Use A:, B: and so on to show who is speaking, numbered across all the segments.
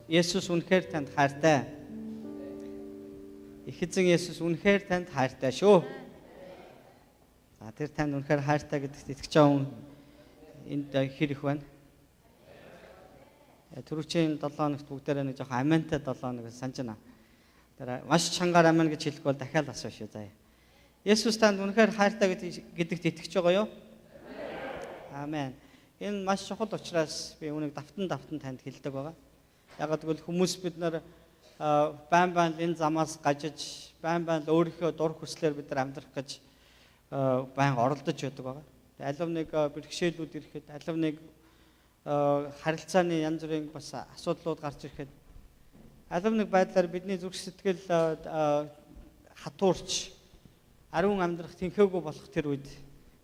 A: Есүс үнэхээр танд хайртай. Их эзэн Есүс үнэхээр танд хайртай шүү. За тэр танд үнэхээр хайртай гэдэгт итгэж байгаа энд хэр их байна. Түрүүчийн 7 хоногт бүгдээрээ нэг жоохон аминтай 7 хоног санаж байна. Тэр маш чангаар амин гэж хэлэх бол дахиад асуу шүү. За. Есүс танд үнэхээр хайртай гэдэгт итгэж байгаа юу? Амен. Энэ маш чухал учраас би үүнийг давтан танд хэлдэг байгаа. Яг гэвэл хүмүүс бид нар байн энэ замаас гажиж, байн өөрийнхөө дур хүслээр бид нар амьдрах гэж байн оролдож байдаг байгаа. Алив нэг бэрхшээлүүд ирэхэд, алив нэг харилцааны янз бүрийн бас асуудлууд гарч ирэхэд, алив нэг байдлаар бидний зүрх сэтгэл хатуурч, ариун амьдрах тэнхээгүй болох тэр үед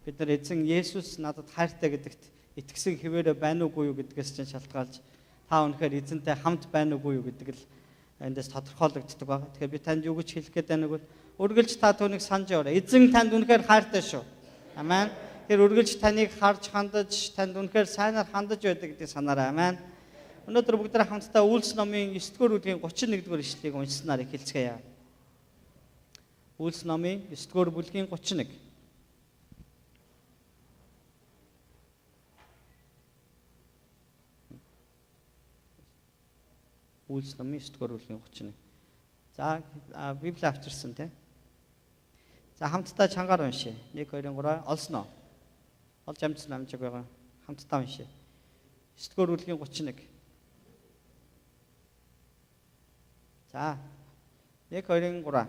A: бид нар эзэн Есүс надад хайртай гэдэгт итгэсэн хэвээрээ байна уугүй юу гэдгээс чинь шалтгаалж та өнөхөр эзэнтэй хамт байна уугүй юу гэдэг л эндээс тодорхойлогддог байгаа. Тэгэхээр би танд юу гэж хэлэх гээд байна вэ? Үргэлж та түүнийг санаж яваарай. Эзэн танд үнэхээр хайртай шүү. Амен. Тэр үргэлж таныг харж хандаж, танд үнэхээр сайнаар хандаж байдаг гэдгийг санаарай. Амен. Өнөөдөр бүгдээ хамтдаа Үйлс номын 9-р бүлгийн 31-р ишлэгийг уншсанаар эхэлцгээе. Үйлс номын 9-р бүлгийн 31. Үйлс номын 9-р бүлгийн 31. За Библи авчирсан тий. За хамтдаа чангаар уншъя. 1 2 3 олсноо. Олж амжсан амжиг байгаа. Хамтдаа уншъя. 9-р бүлгийн 31. За 1 2 3.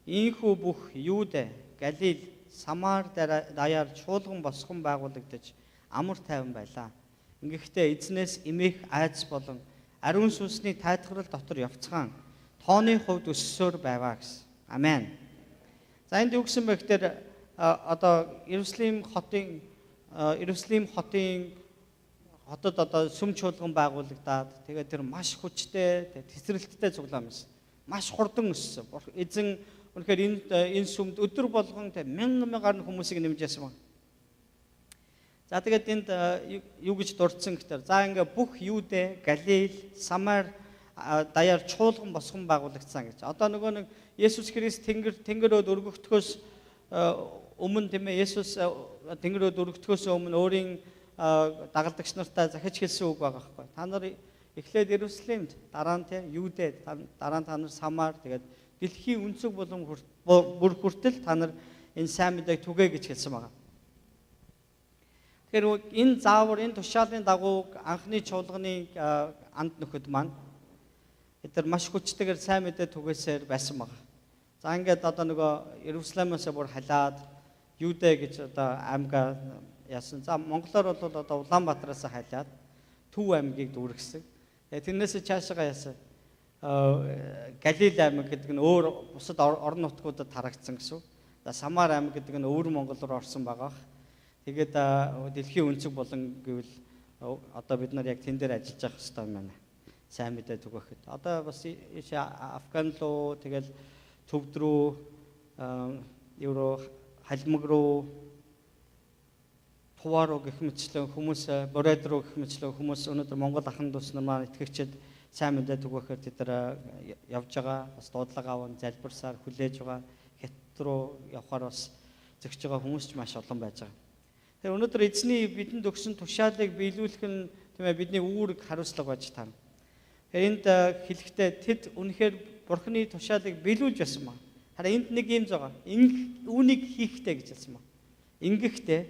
A: Ийхүү бүх Юудэ, Галил, Самар даяар чуулган босгон байгуулагдаж амар тайван байлаа. Ингэхдээ эзнээс эмээх айдас болон ариун сүнсний тайлхрал дотор явцгаан тооны хувьд өссөөр байваа гэсэн. Амен. За энд юу гэсэн бэ гэхээр одоо Иерусалим хотод одоо сүм чуулган байгуулагдаад тэгээд тэр маш хүчтэй, тесрэлттэй цуглаан байсан. Маш хурдан өссөн. Эзэн үнэхээр энэ сүмд өдөр болгон мянган хүмүүсийг нэмжсэн байна. За тэгээд энд юу гэж дурдсан гэхээр за ингээ бүх Юудэ, Галил, Самар даяар чуулган босгон байгуулагдсан гэж. Одоо нөгөө нэг Есүс Христ тэнгэрөд өргөгдөхөөс өмнө тийм ээ Есүс тэнгэрөд өргөгдөхөөс өмнө өөрийн дагалдагч нартай захиж хэлсэн үг байгаа байхгүй. Та нар эхлээд Иерусалимд, дараа нь тийм Юудэ, дараа нь та нар Самар тэгээд дэлхийн өнцөг болон бүр хүртэл та нар энэ сайн мэдээг түгээ гэж хэлсэн байгаа. Тэгэхээр энэ заавар, энэ тушаалын дагуу анхны чуулганы анд нөхөд маань эдгээр маш хүчтэйгээр сайн мэдээ түгээсээр байсан байгаа. За ингээд одоо нөгөө Иерусалимаас бүр халаад Юудэ гэж одоо аймгаа яасан. За монголоор бол одоо Улаанбаатараас халаад Төв аймгийг дүүргэсэн. Тэрнээс цаашаа яасан. Галил аймаг гэдэг нь өөр бусад орон нутгуудад тарагдсан гэсэн. За Самар аймаг гэдэг нь өвөр Монгол руу орсон байгаа. Тэгээд дэлхийн өнцөг болон гэвэл одоо бид нар яг тэн дээр ажиллаж явах хэрэгтэй юм байна. Сайн мэдээ түгээхэд. Одоо бас Афган руу тэгэл төвд рүү евро халимаг руу Хуваа руу гэх мэтлэн хүмүүс Бород руу гэх мэтлэн хүмүүс өнөөдөр Монгол ахын дүүс нар маань итгэгчид сайн мэдээ түгээхээр тэд нар явж байгаа. Бас дуудлага аван залбирсаар хүлээж байгаа. Хятад руу явхаар бас зөгж байгаа хүмүүс ч маш олон байж байгаа. Тэгэхээр өнөөдөр эзний бидэнд өгсөн тушаалыг биелүүлэх нь тийм ээ бидний үүрэг хариуцлага байж тань. Энд хэлэхдээ тэд үнэхээр Бурхны тушаалыг биелүүлж байсан маа. Харин энд нэг юм байгаа. Үүнийг хийхдээ гэж хэлсэн маа. Ингэхдээ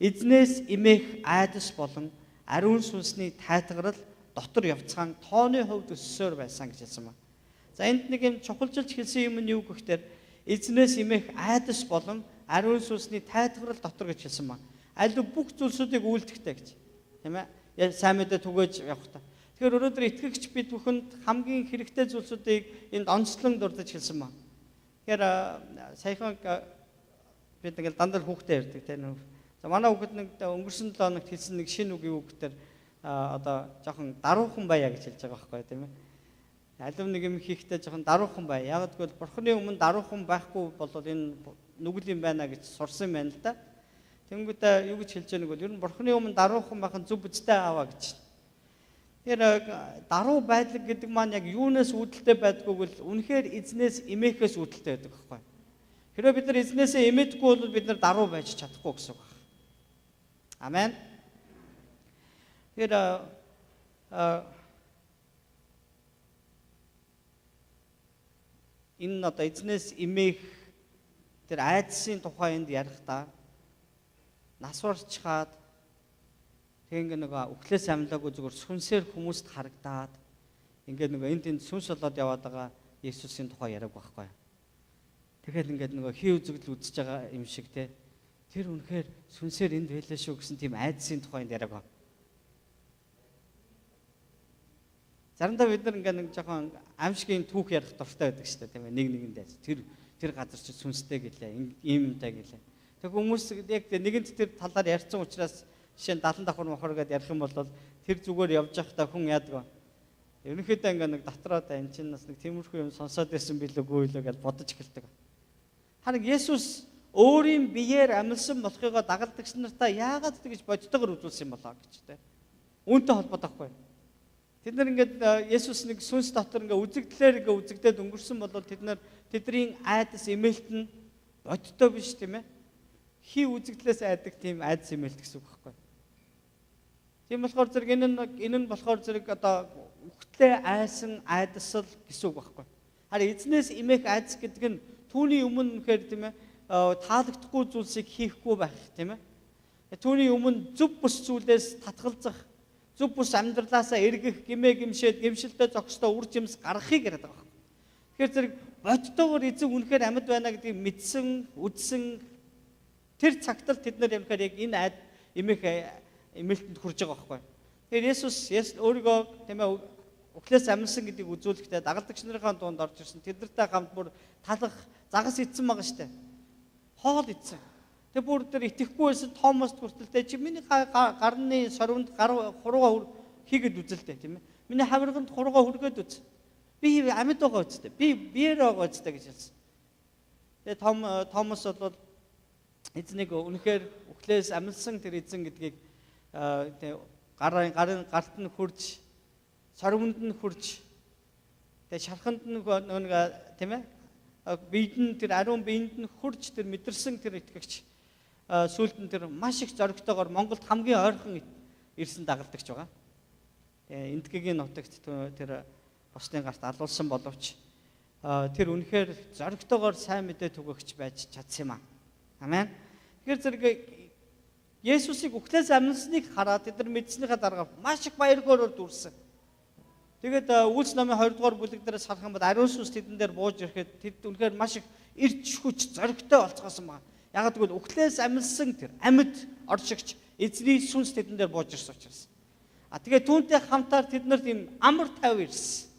A: эзнээс эмээх айдас болон ариун сүнсний тайтгарал дотор явцгаан тооны хувьд өссөөр байсан гэж хэлсэн маа. За энд нэг юм чухалчилж хэлсэн юм нь юу гэхээр эзнээс эмээх айдас болон ариун сүнсний тайтгарал дотор гэж хэлсэн маа. Аль бүх зүйлсүүдийг үйлдэхтэй гэж. Тийм ээ? Сайн мэдээ түгээж явахтаа. Тэгэхээр өнөөдөр итгэгч бид бүхэнд хамгийн хэрэгтэй зүйлсүүдийг энд онцлон дурдж хэлсэн маа. Тэгэхээр саяхан бид нэг дандаа хүүхдээ ярьдаг тийм. За манай хүүхэд нэг өнгөрсөн 7 хоногт хэлсэн нэг шинэ үг юу гэхээр одоо жоохон даруухан байя гэж хэлж байгаа байхгүй тийм ээ. Алив нэг юм хийхдээ жоохон даруухан бай. Яг гэвэл Бурхны өмнө даруухан байхгүй бол энэ нүгэл юм байна гэж сурсан юм байна л да. Тэнгүүтээ юу гэж хэлж байгааг бол ер нь Бурхны өмнө даруухан байх нь зөв үстэй ааваа гэж. Тэр даруй байдлаг гэдэг маань яг юунаас үүдэлтэй байдгүйг л үнэхээр эзнээс эмээхээс үүдэлтэй байдаг байхгүй. Хэрэв бид нар эзнээсээ эмээдгүй бол бид нар даруй байж чадахгүй гэсэн үг байна. Амен. Тэр энэ одоо эзнээс эмээх тэр айдсын тухай энд ярихдаа нас барчхаад тэг нэг үхлээс амьлаагүй зүгээр сүнсээр хүмүүст харагдаад ингээд нэг энд сүнс болоод яваад байгаа Есүсийн тухай яриаг байхгүй. Тэгэхээр ингээд нэг хий үзэгдэл үзэж байгаа юм шиг те. Тэр үнэхээр сүнсээр энд байлаа шүү гэсэн тийм айдсын тухайд яриаг. Заримдаа бид нар ингээд нэг жоохон аимшигын түүх ярих дуртай байдаг шүү дээ тийм ээ. Нэг нэгэндээ тэр газар чи сүнстэй гэлээ, ийм юмтай гэлээ. Тэг хүмүүс яг нэгэнт тэр талаар ярьсан учраас жишээ нь 70 давхар мохор гэдээ ярих юм бол тэр зүгээр явж байхдаа хүн яадаг. Ерөнхийдөө ингээд нэг дотроо энэ чинь бас нэг тиймэрхүү юм сонсоод байсан билүүгүй лөө гэж бодож эхэлдэг. Харин Есүс өөрийн биеэр амьдсан болохыг дагалдагч нартаа яагаад тэгж бодтойгоор үзүүлсэн юм болоо гэж тэ. Үүнтэй холбоотой байхгүй. Тэд нар ингээд Есүс нэг сүнс дотор ингээд үзэгдлээр ингээд үзэгдээд өнгөрсөн бол тэдний айдас эмээлт нь бодтой биш тийм ээ. Хий үзэгдлээс айдаг тийм айдас эмээлт гэсэн үг байхгүй. Тийм болохоор зэрэг энэ нь болохоор зэрэг одоо үхтлээ айсан айдасл гэсэн үг байхгүй. Харин эзнээс эмээх айдас гэдэг нь түүний өмнө үнэхээр тийм ээ таалагдахгүй зүйлсийг хийхгүй байх тийм ээ. Түүний өмнө зөв бус зүйлээс татгалзах, зөв бус амьдралаасаа эргэх, гимшээд гимшилтэд зогсдоо үр жимс гаргахыг яриад байгаа. Тэгэхээр зэрэг бодтойгоор эзэн үнэхээр амьд байна гэдгийг мэдсэн, үдсэн тэр цагт л тэд нар юмхээр яг энэ айд эмээх эмээлтэнд хүрж байгаа байхгүй. Тэгэхээр Есүс өөрийгөө тийм ээ үхлээс амьсан гэдгийг үзүүлэхдээ дагалдагч нарын дунд орж ирсэн. Тэднэртэй хамт бүр талах, загас идсэн байгаа штэ. Хоол идсэн. Тэг бүр тэр итгэхгүй байсан Томост хүртэлтэй чи миний гарны сорвонд хуруугаа хийгээд үзэлтэй тийм ээ. Миний хавирганд хуруугаа хүргээд үз. Би амьд байгаа үстэй. Би биеэр байгаа үстэй гэж хэлсэн. Тэгээ Томос бол эзнийг үнэхээр үхлээс амьсан тэр эзэн гэдгийг гарт нь хурж, сорвонд нь хурж, тэгээ шарханд нь тийм ээ биед нь тэр ариун биед нь хурж тэр мэдэрсэн тэр итгэгч сүүлд нь тэр маш их зоригтойгоор Монголд хамгийн ойрхон ирсэн дагалдагч байгаа. Тэгээ Энтгэгийн нутагт тэр босны гарт алуулсан боловч тэр үнэхээр зоригтойгоор сайн мэдээ түгээгч байж чадсан юм аа. Амен. Тэгэхээр зэрэг Есүсийг үхлээс амьсныг хараад тэд нар мэдснийхаа дараа маш их баяр хөөрөөр дүрсэн. Тэгээд Үйлс номын 2 дугаар бүлэг дээрээс харах юм бол ариун сүнс тэдэн дээр бууж ирэхэд тэд үнэхээр маш их эрч хүч зоригтой болцгоосон байна. Яг гэвэл үхлээс амьсан тэр амьд оршигч эзний сүнс тэдэн дээр бууж ирсэн учраас. Тэгээд түүнтэй хамтаар тэд нар тийм амар тайв ирсэн.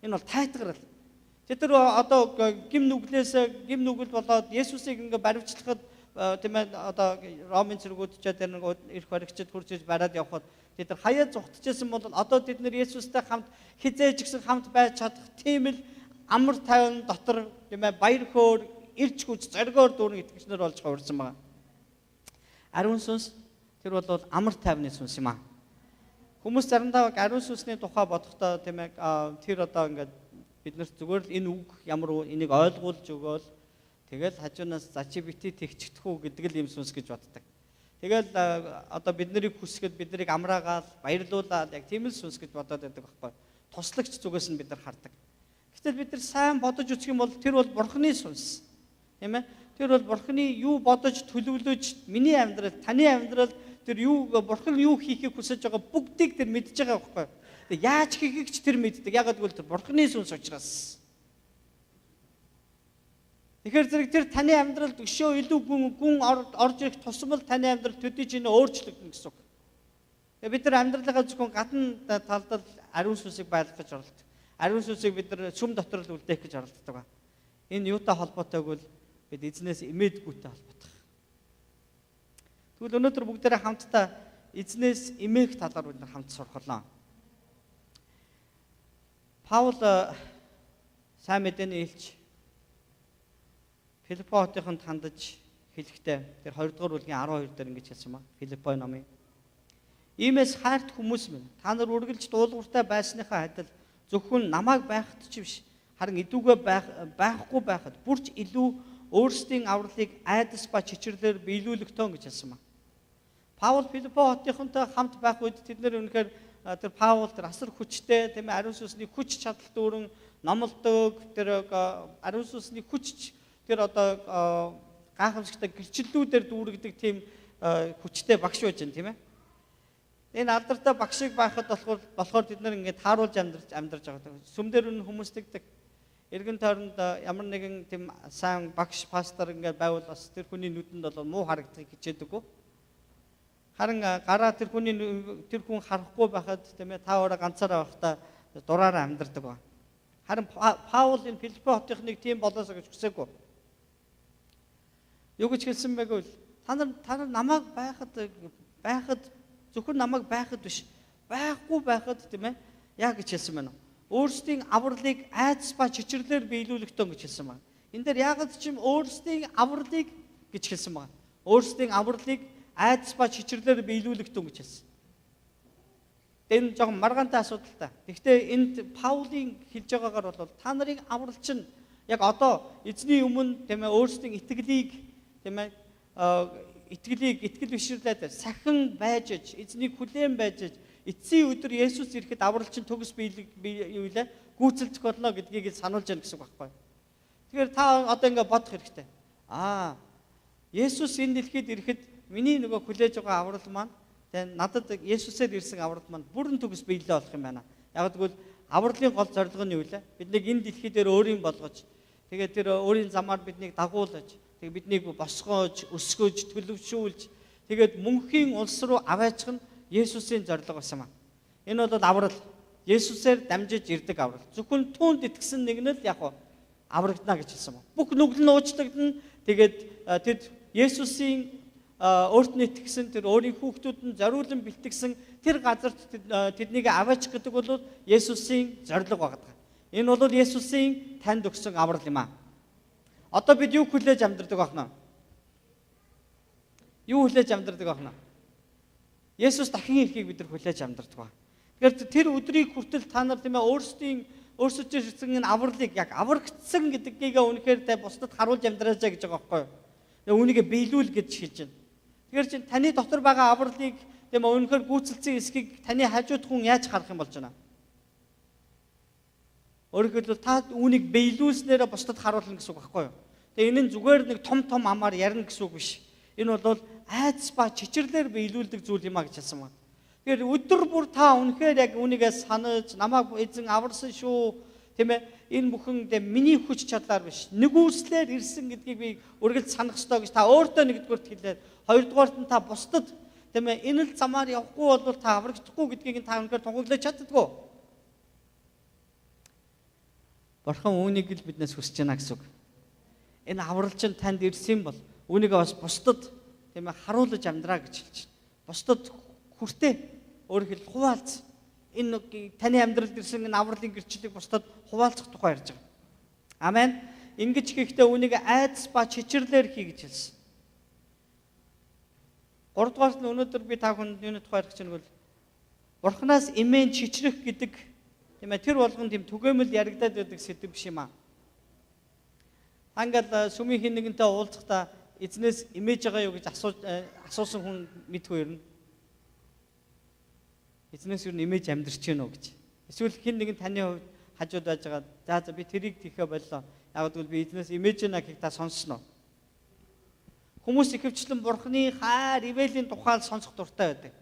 A: Энэ бол тайтгарал. Тэд нар одоо гим нүгэл болоод Есүсийг ингээ баривчлахад тийм ээ одоо Ромын цэргүүд ч тэр нэг ирэх баригчид хурж бараад явхад тэд нар хаяа зүгтжсэн бол одоо тэд нар Есүстэй хамт хизээж гисэн хамт байж чадах тийм л амар тайван дотор тийм ээ баяр хөөр ирч хүч зоригоор дүүрэн итгэгч нар болж хувирсан байна. Ариун сүнс тэр бол амар тайвны сүнс юм аа. Хүмүүс заримдаа ариун сүнсний тухай бодохдоо тийм ээ тэр одоо ингээд бид нар зүгээр л энэ үг ямар энийг ойлгуулж өгөөл тэгэл хажуунаас за чи бити тэгчихдэх үү гэдэг л юм сүнс гэж боддог. Тэгэл одоо бид нарыг хүсгэд бид нарыг амраагаал баярлуулаад яг тийм л сүнс гэж бодоод байдаг байхгүй. Туслагч зүгээс нь бид нар хардаг. Гэтэл бид нар сайн бодож үзэх юм бол тэр бол Бурхны сүнс. Тийм ээ? Тэр бол Бурхны юу бодож төлөвлөж миний амьдрал, таны амьдрал тэр юу Бурхан юу хийхийг хүсэж байгаа бүгдийг тэр мэдж байгаа байхгүй. Тэг яаж хийхийг ч тэр мэддэг. Ягаад гэвэл тэр Бурхны сүнс учраас. Тэгэхээр зэрэг тэр таны амьдралд өшөө илүү гүн орж ирэх тусмал таны амьдрал төдий чинь өөрчлөгдөн гэсэн үг. Тэгээ бид нар амьдралынхаа зөвхөн гадна талд ариун сүнсийг байлгах гэж оролдог. Ариун сүнсийг бид нар сүм дотор л үлдээх гэж оролддог. Энэ юутай холбоотой гэвэл бид эзнээс эмээдгүйтэй холбоотой. Тэгвэл өнөөдөр бүгдээрээ хамтдаа эзнээс эмээх талаар бид нар хамт сурхалаа. Паул сайн мэдээний элч Филиппо хотынд хандаж хэлэхдээ тэр 2 дугаар бүлгийн 12 дээр ингэж хэлсэн ба. Филиппо номын Иймээс хайрт хүмүүс минь та нар үргэлж дуулууртай байсныхаа адил зөвхөн намайг байхад ч биш харин идүүгээ байхгүй байхад бүрч илүү өөрсдийн авралыг айдас ба чичирлэр биелүүлэх тон гэж хэлсэн ба. Паул Филиппо хотынхонтой хамт байх үед тэд нэр үнэхээр тэр Паул тэр асар хүчтэй тийм ээ ариун сүнсний хүч чадал дүүрэн номлодог тэр ариун сүнсний хүч тэр одоо гайхамшигтай гэрчлэлүүдээр дүүргдэг тийм хүчтэй багш байж байна тийм ээ. Энэ алдартай багшиг байхад болохоор бид нар ингээд тааруулж амьдарч байгаа. Сүмдэр үн хүмүүс тэгдэг. Эргэн тойронд ямар нэгэн тийм сайн багш пастор ингээд байвал бас тэр хүний нүдэнд бол муу харагдахыг хичээдэггүй. Харин гараа тэр хүн харахгүй байхад тийм ээ та өөрөө ганцаараа байхдаа дураараа амьдардаг ба. Харин Паул энэ Филиппо хотынхныг тийм болоосоо гэж хүсээгүй. Юу гэж хэлсэн бэ гэвэл та нар намайг байхад зөвхөн намайг байхад биш байхгүй байхад тийм ээ яг гэж хэлсэн байна. Өөрсдийн авралыг айдас ба чичирлэр биелүүлэх тон гэж хэлсэн байна. Энэ дээр яагаад ч юм өөрсдийн авралыг гэж хэлсэн байна. Өөрсдийн авралыг айдас ба чичирлэр биелүүлэх тон гэж хэлсэн. Энэ жоохон маргаантай асуудал та. Гэхдээ энд Паулийн хэлж байгаагаар бол та нарын аврал чинь яг одоо эзний өмнө тийм ээ өөрсдийн итгэлийг тийм ээ итгэл бишрлээд сахин байж эзнийг хүлээн байж эцсийн өдөр Есүс ирэхэд аврал чинь төгс биелээ гүйцэлдэх болно гэдгийг сануулж яана гэсэн үг байхгүй. Тэгэхээр та одоо ингэ бодох хэрэгтэй. Есүс энэ дэлхийд ирэхэд миний нөгөө хүлээж байгаа аврал маань тэгээ надад Есүсээр ирсэн аврал маань бүрэн төгс биелээ болох юм байна. Яг гэвэл авралын гол зорилго нь юу вэ? Биднийг энэ дэлхий дээр өөрийн болгож тэгээд тэр өөрийн замаар биднийг дагуулж тэг биднийг босгоож, өсгөж, төлөвшүүлж тэгээд мөнхийн улс руу аваачих нь Есүсийн зорилго байсан юм. Энэ бол аврал. Есүсээр дамжиж ирдэг аврал. Зөвхөн түүнд итгэсэн нэг нь л яг аврагдана гэж хэлсэн юм. Бүх нүгэл нь уучлагдана. Тэгээд тэд Есүсийн өөрт нь итгэсэн тэр өөрийн хүүхдүүд нь зориулан бэлтгэсэн тэр газарт тэднийг аваачих гэдэг бол Есүсийн зорилго байгаа. Энэ бол Есүсийн танд өгсөн аврал юм аа. Одоо бид юу хүлээж амьдардаг байна? Юу хүлээж амьдардаг байна? Есүс дахин ирэхийг бид нар хүлээж амьдардаг ба. Тэгэхээр тэр өдрийг хүртэл та нар тийм ээ өөрсдөө ирсэн энэ авралыг яг аврагдсан гэдгийг үнэхээр тэ бусдад харуулж амьдрааж байгаа гэж байгаа байхгүй юу? Үүнийг биелүүл гэж хэлж байна. Тэгэхээр чинь таны дотор байгаа авралыг тийм ээ үнэхээр гүйцэлсэн эсхийг таны хажууд хүн яаж харах юм болж байна? Өөрөөр хэлбэл та үүнийг биелүүлснээр бусдад харуулна гэсэн үг байхгүй юу? Тэгээ энэ нь зүгээр нэг том амаар ярина гэсэн үг биш. Энэ бол айдас ба чичирлэр биелүүлдэг зүйл юм а гэж хэлсэн байна. Тэгэхээр өдөр бүр та үнэхээр яг үүнийгээ санаж намайг эзэн аварсан шүү тийм ээ энэ бүхэн миний хүч чадлаар биш нэгүслэр ирсэн гэдгийг би үргэлж санах ёстой гэж та өөртөө нэгдүгээрт хэлээд хоёрдугаарт нь та бусдад тийм ээ энэ л замаар явахгүй бол та аврагдахгүй гэдгийг та үнэхээр тунгаглаж чаддаггүй. Бурхан үүнийг л биднээс хүсэж байна гэсэн үг. Энэ аврал чинь танд ирсэн бол үүнийгээ бас бусдад тийм ээ харуулж амьдраа гэж хэлж байна. Бусдад хүртээ өөрөөр хэл хуваалц. Энэ таны амьдралд ирсэн энэ авралын гэрчлэлийг бусдад хуваалцах тухай ярьж байгаа. Амен. Ингэж хийхдээ үүнийг айдас ба чичирлэр хий гэж хэлсэн. 3 дугаарт нь өнөөдөр би та бүхэнд юуны тухай ярих гэж байна гэвэл Бурханаас эмээн чичрэх гэдэг тийм ээ тэр болгон тийм түгээмэл яригадаад байдаг сэдв биш юм аа. Ангал сүмийн хин нэгэнтэй уулзахдаа эзнээс имэж байгаа юу гэж асуусан хүн мэдгүй ирнэ. Эзнээс юу имэж амьдрч гэнэ үү гэж. Эсвэл хин нэгэн таны хувьд хажууд байж байгаа. За би тэрийг тийхэ боллоо. Яг гэвэл би эзнээс имэж гэнэ гэхийг та сонссноо. Хүмүүс ихэвчлэн Бурхны хайр, ивэлийн тухай сонсох дуртай байдаг.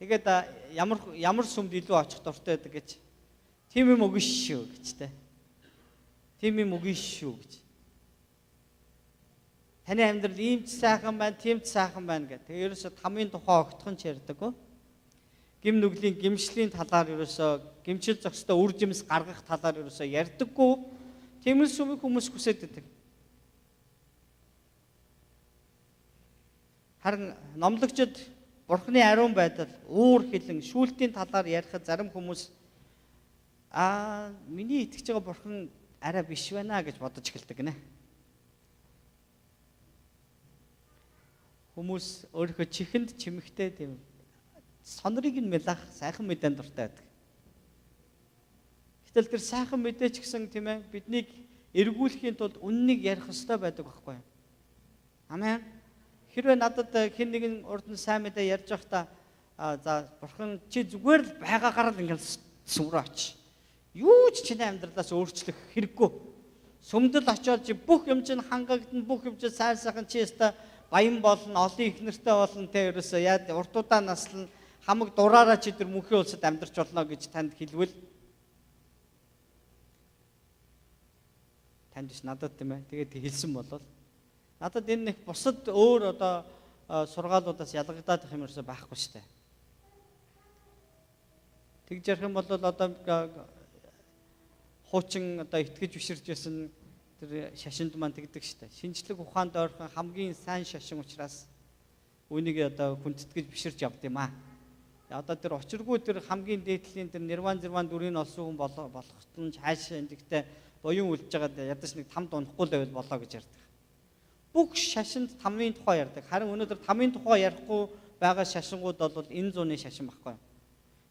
A: Тэгээд ямар сүмд илүү очих дуртай байдаг гэж. Тийм юм үгүй шүү гэж тэ. Тийм юм үгүй шүү гэж. Таны амьдрал ийм ч сайхан байна, тийм ч сайхан байна гэх. Тэгээ ерөөсө тамийн тухай огтхон ч ярьдаг. Гим нүглийн гимшлийн талаар ерөөсө гимшил зохистой үр жимс гаргах талаар ерөөсө ярьдаггүй. Тийм л сүмийг хүмүүс хүсэж байдаг. Харин номлогчид Бурхны ариун байдал, уур хилэн, шүүлтийн талаар ярихад зарим хүмүүс миний итгэж байгаа Бурхан арай биш байна гэж бодож эхэлдэг гинэ. Хүмүүс өөрийнхөө чихэнд чимэгтэй тийм сонрыг нь мэлах сайхан мэдээнд дуртай байдаг. Гэтэл тэр сайхан мэдээ ч гэсэн тийм ээ биднийг эргүүлэхийн тулд үннийг ярих ёстой байдаг байхгүй юу? Амен. Хэрвээ надад хэн нэгэн урд нь сайн мэдээ ярьж байхдаа за бурхан чи зүгээр л байгаагаар л ингээл сүмрөө оч. Юу ч чиний амьдралаас өөрчлөх хэрэггүй. Сүмдэл очиод чи бүх юм чинь хангагдана, бүх юм чинь сайн сайхан чи яста баян болно, олон их нэртэй болно те ерөөсөө яа уртудаа наслан хамаг дураараа чи тэр мөнхийн улсад амьдарч болно гэж танд хэлвэл танд ч надад тийм ээ тэгээд хэлсэн болол надад энэ нэг бусад өөр одоо сургаалуудаас ялгагдаад их юм ерөөсөө байхгүй штэ. Тэгж ярих юм бол одоо хуучин одоо итгэж биширж байсан тэр шашинд маань тэгдэг штэ. Шинжлэх ухаанд ойрхон хамгийн сайн шашин учраас үнийг одоо хүндэтгэж биширж явд юм аа. Одоо тэр очиргүй тэр хамгийн дээдлийн тэр нирван дүрийг олсон хүн болохт нь хаашаа ингэхдээ буян үлдэж байгаа ядаж нэг тамд унахгүй л байвал болоо гэж ярьдаг. Бүх шашинд тамийн тухай ярьдаг. Харин өнөөдөр тамийн тухай ярихгүй байгаа шашингууд бол энэ зууны шашин баггүй.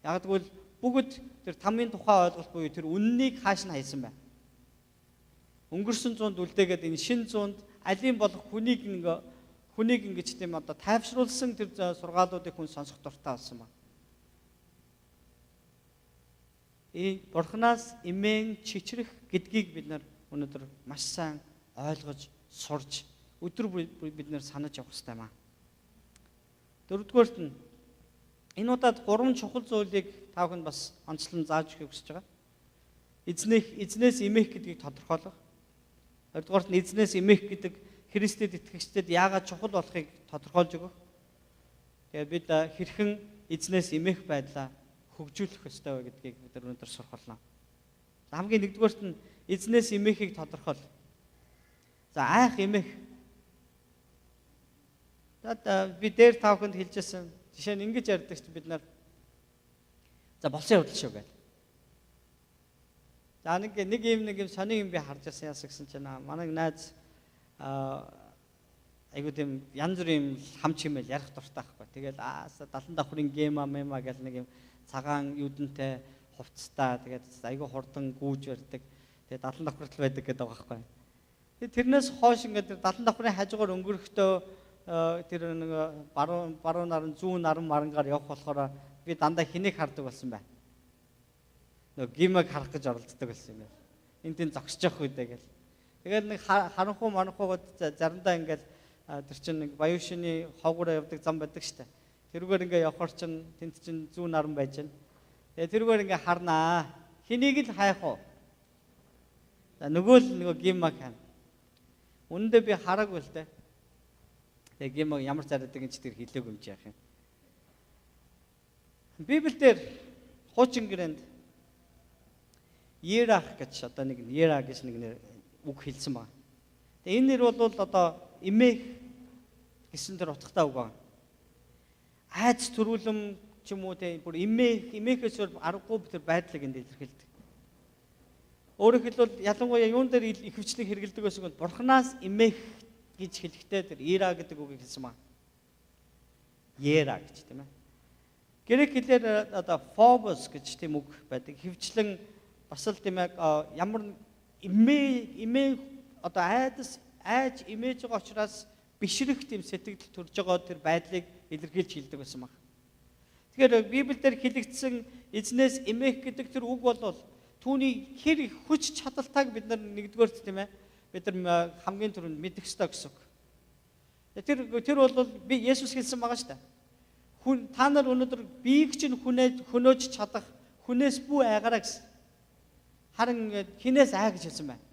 A: Яг тэгвэл бүгд тэр тамийн тухай ойлголт буюу тэр үннийг хааш нь хайсан байна. Өнгөрсөн зуунд үлдээгээд энэ шинэ зуунд алийн болох хүнийг ингэж тийм одоо тайвшруулсан тэр сургаалуудыг хүн сонсох дуртай болсон байна. Бурханаас имэн чичрэх гэдгийг бид нар өнөөдөр маш сайн ойлгож сурж өдөр бид нар санаж явах хэрэгтэй юм аа. Дөрөвдүгээрт нь энэ удаад 3 чухал зүйлийг та бүхэнд бас онцлон зааж өгөхийг хүсэж байгаа. Эзнээс эмээх гэдгийг тодорхойлох. Хоёрдугаарт нь эзнээс эмээх гэдэг Христэд итгэгчдэд яагаад чухал болохыг тодорхойлж өгөх. Тэгээд бид хэрхэн эзнээс эмээх байдлаа хөгжүүлэх ёстой вэ гэдгийг бид өнөөдөр сурах болно. Хамгийн нэгдүгээрт нь эзнээс эмээхийг тодорхойл. За айх эмээх. Би дээр та бүхэнд хэлжсэн жишээ нь ингэж ярьдаг ч бид нар за болсон явдал шүү гэл. За нэг юм сони юм би харж байсан яас гэсэн чинь манай найз айгуу тийм янз бүрийн хам чимэл ярих дуртай байхгүй. Тэгэл 70 давхрын гема гэл нэг юм цагаан юудэнтэй хувцастай тэгээд айгүй хурдан гүүж барьдаг. Тэгээд 70 давхрал байдаг гэдэг байгаа байхгүй. Тэгээд тэрнээс хойш ингээд 70 давхрын хажуугаар өнгөрөхдөө тэр нэг баруун наран зүүн наран марангаар явах болохоор би дандаа хэнийг хардаг болсон байна. Нөгөө гимэг харах гэж оролддог болсон юм байна. Энд тийм зогсож явах үедээ гэл. Тэгээд нэг харанхууд заримдаа ингээд тэр чинь нэг баян шины хогоороо явдаг зам байдаг штэ. Тэрүүгээр ингээ явхаар чинь тэнд чинь зүүн наран байж байна. Тэгээ тэрүүгээр ингээ харнаа. Хэнийг л хайх уу? За нөгөө гимэг хань. Үүндээ би хараагүй л дээ. Тэгээ гимэг ямар царайдаг юм чи тэр хэлээгүй юм чи яах юм. Библиэлд хуучин гэрээнд Ерах гэж одоо нэг Ера гэж нэг үг хэлсэн байна. Тэгээ энэ нэр бол одоо эмээх гэсэн тэр утгатай үг байна. Айц төрүүлэм ч юм уу те бүр эмээхээс аргагүй тэр байдлыг энд илэрхийлдэг. Өөрөөр хэлбэл ялангуяа юун дээр ихэвчлэн хэрэгэлдэг байсан бол Бурханаас эмээх гэж хэлэхдээ тэр Ера гэдэг үгийг хэлсэн байна. Ера гэж тийм ээ. Грек хэлээр одоо phobos гэж тийм үг байдаг. Хөвчлэн бас л тийм ээ ямар эмээ одоо айж имэж байгаа учраас бишрэх тийм сэтгэл төрж байгаа тэр байдлыг илэрхийлж хэлдэг байсан баг. Тэгэхээр Библиэлд хэлэгдсэн эзнээс эмээх гэдэг тэр үг бол түүний хэр их хүч чадалтайг бид нар нэгдүгээр тийм ээ бид нар хамгийн түрүүнд мэдэх ёстой гэсэн үг. Тэр бол би Есүс хэлсэн байгаа шүү дээ. Та нар өнөөдөр биеийг чинь хөнөөж чадах хүнээс бүү айгараа гэсэн. Харин хинээс ай гэж хэлсэн байна.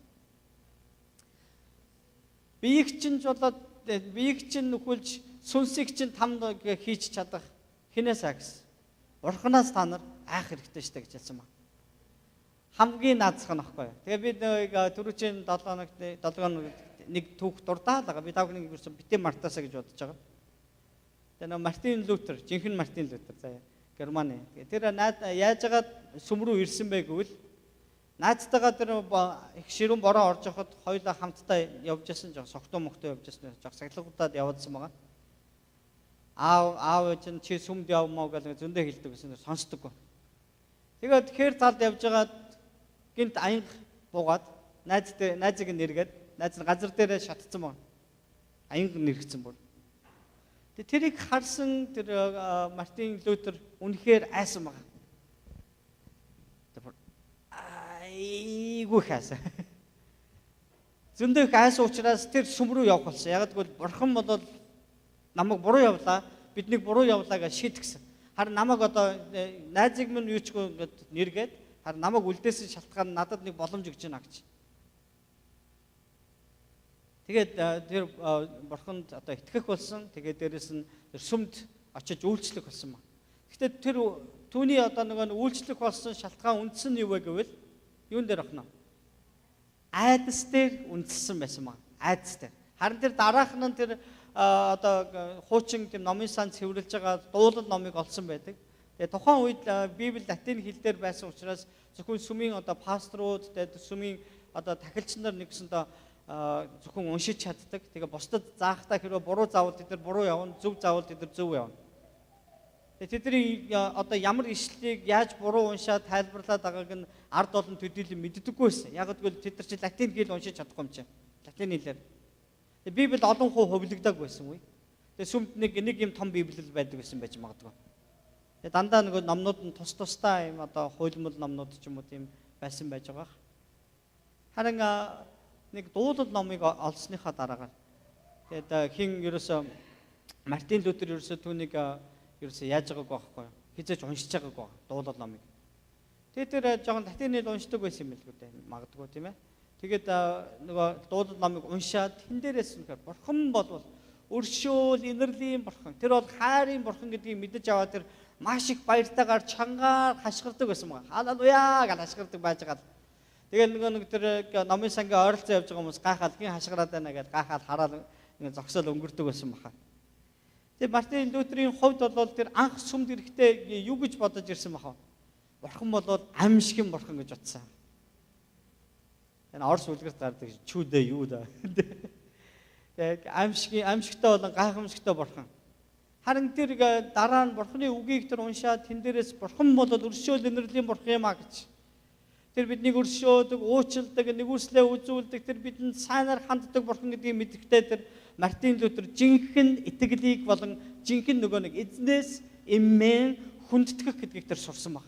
A: Биеийг чинь болоод биеийг чинь нөхөлж сүнсийг чинь тамд хийж чадах хинээс ай гэсэн. Бурханаас та нар айх хэрэгтэй шүү дээ гэж хэлсэн байна. Хамгийн наазах нь аахгүй. Тэгээ би түрүүчийн 7 хоног нэг түүх дурдаа л байгаа. Би тав нэг ирсэн битэн Мартасаа гэж бодож байгаа. Тэгээ нөө Мартин Лютер, жинхэнэ Мартин Лютер заяа Германы. Тэр яаж агаад сүм рүү ирсэн бэ гэвэл наацтайгаа тэр их ширүүн бороо орж явахад хоёулаа хамтдаа явж ясан жоо согтуу мохтой явж ясан жоо сахилгуудад явуулсан байгаа. аав чинь чи сүмд явмаа гэж зөндөө хэлдэг гэсэн сонсдоггүй. Тэгээд хэр талд явж байгаад гинт аянга буугаад найзыг нэргээд найз нь газар дээрээ шатцсан байна. Аянга нэргцэн бүр. Тэгээд тэрийг харсан тэр Мартин Лютер үнэхээр айсан байна. Айгуу хайсан. Зөндөө их айсан учраас тэр сүм рүү явах болсон. Яг гэвэл бурхан бол намайг буруу явлаа, биднийг буруу явлаа гэж шийдгсэн. Харин намайг одоо найзыг минь юу ч гээд нэргээд харин намайг үлдээсэн шалтгаан надад нэг боломж өгч байна гэж. Тэгээд тэр бурханд одоо итгэх болсон. Тэгээд дээрэс нь тэр сүмд очиж үйлчлэх болсон ба. Гэхдээ тэр түүний одоо нөгөө үйлчлэх болсон шалтгаан үндсэн нь юу вэ гэвэл юун дээр охно? Айдас дээр үндэссэн байсан ба. Айдас дээр. Харин тэр дараах нь тэр одоо хуучин тийм номын сан цэвэрлж байгаа дуулал номыг олсон байдаг. Тэгээ тухайн үед Библи латин хэл дээр байсан учраас зөвхөн сүмийн одоо пасторууд, тэгээд сүмийн одоо тахилч нар нэгсэндээ зөвхөн уншиж чаддаг. Тэгээ бусдад заахтаа хэрвээ буруу заавал тэд нар буруу явна, зөв заавал тэд нар зөв явна. Тэгээ тэдний одоо ямар ишлэлийг яаж буруу уншаад тайлбарлаад байгааг нь ард олон төдийлөн мэддэггүй байсан. Яг гэвэл тэд нар чи латин хэл уншиж чадахгүй юм чинь. Латин хэлээр. Библи олон хуу хувлэгдаг байсан үе. Тэгээ сүмд нэг юм том библиэл байдаг гэсэн байж магадгүй. Тэгээ дандаа нөгөө номнууд нь тус тустай юм одоо хуйлмал номнууд ч юм уу тийм байсан байж байгаа. Харин нэг дуулал номыг олсныхаа дараагаар тэгээд хин ерөөсө Мартин Лютер ерөөсө түүнийг ерөөсө яаж байгааг байхгүй юу? Хизээж уншиж байгаагүй дуулал номыг. Тэгээд тэр жоохон латин хэл уншдаг байсан юм л үү магадгүй тийм ээ. Тэгээд нөгөө дуулал номыг уншаад тэн дээрээс үнэхээр бурхан бол өршөөл инэрлийн бурхан. Тэр бол хайрын бурхан гэдгийг мэдэж аваад тэр маш их баяртайгаар чангаар хашгирдаг байсан байна. Халелуя гэж хашгирдаг байж байгаа. Тэгээд нөгөө тэр номын сангийн ойролцоо явж байгаа хүмүүс гайхаад гин хашгираад байна гэж гайхаад хараад ингэ зогсоол өнгөрдөг байсан баха. Тэгээд Мартин Лютерийн хувьд бол тэр анх сүмд ирэхдээ юу гэж бодож ирсэн баха. Бурхан бол амьшигын бурхан гэж бодсон. Энэ орс үлгэрт гардаг чүүдээ юу да. Яг амьшигтай болон гайхамшигтай бурхан. Харин тэр дараа нь бурханы үгийг тэр уншаад тэн дээрээс бурхан бол өршөөл инэрлийн бурхан юм а гэж. Тэр биднийг өршөөдөг, уучилдаг, нэгүслээ үзүүлдэг, тэр бидэнд сайнаар ханддаг бурхан гэдгийг мэдрэхдээ тэр Мартин Лютер жинхэнэ итгэлийг болон жинхэнэ нөгөө нэг эзнээс эмээн хүндэтгэх гэдгийг тэр сурсан баг.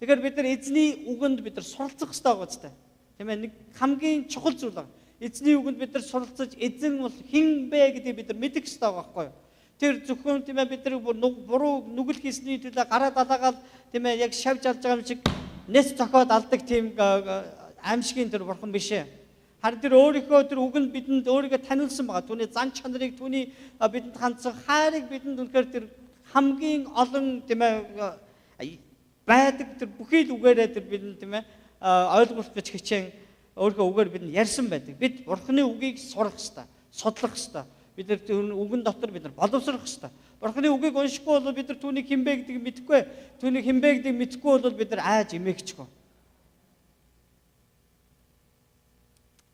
A: Тэгэхээр бид нар эзний үгэнд бид нар суралцах хэрэгтэй байгаа ч тийм ээ, нэг хамгийн чухал зүйл байна. Эзний үгэнд бид нар суралцаж эзэн бол хэн бэ гэдгийг бид нар мэдэх хэрэгтэй байгаа байхгүй юу? Тэр зөвхөн тийм ээ бид нар буруу нүгэл хийсний төлөө гараа далаагаад тийм ээ яг шавж алж байгаа юм шиг нэс цохоод алдаг тийм аимшигын тэр бурхан биш ээ. Харин тэр өөрийнхөө тэр үгэнд бидэнд өөрийгөө танилцсан байгаа. Түүний зан чанарыг, түүний бидэнд хандсан хайрыг бидэнд үнэхээр тэр хамгийн олон тийм ээ байдаг тэр бүхий л үгээрээ тэр бидэнд тийм ээ ойлгуулах гэж хичээн өөрийнхөө үгээр бидэнд ярьсан байдаг. Бид бурханы үгийг сурах хэрэгтэй, судлах хэрэгтэй. Бид нар үгэн дотор бид нар боловсрох хэрэгтэй. Бурханы үгийг уншихгүй бол бид нар түүний хинбэ гэдгийг мэдэхгүй. Түүний хинбэ гэдгийг мэдэхгүй бол бид нар айж эмээгчгүй.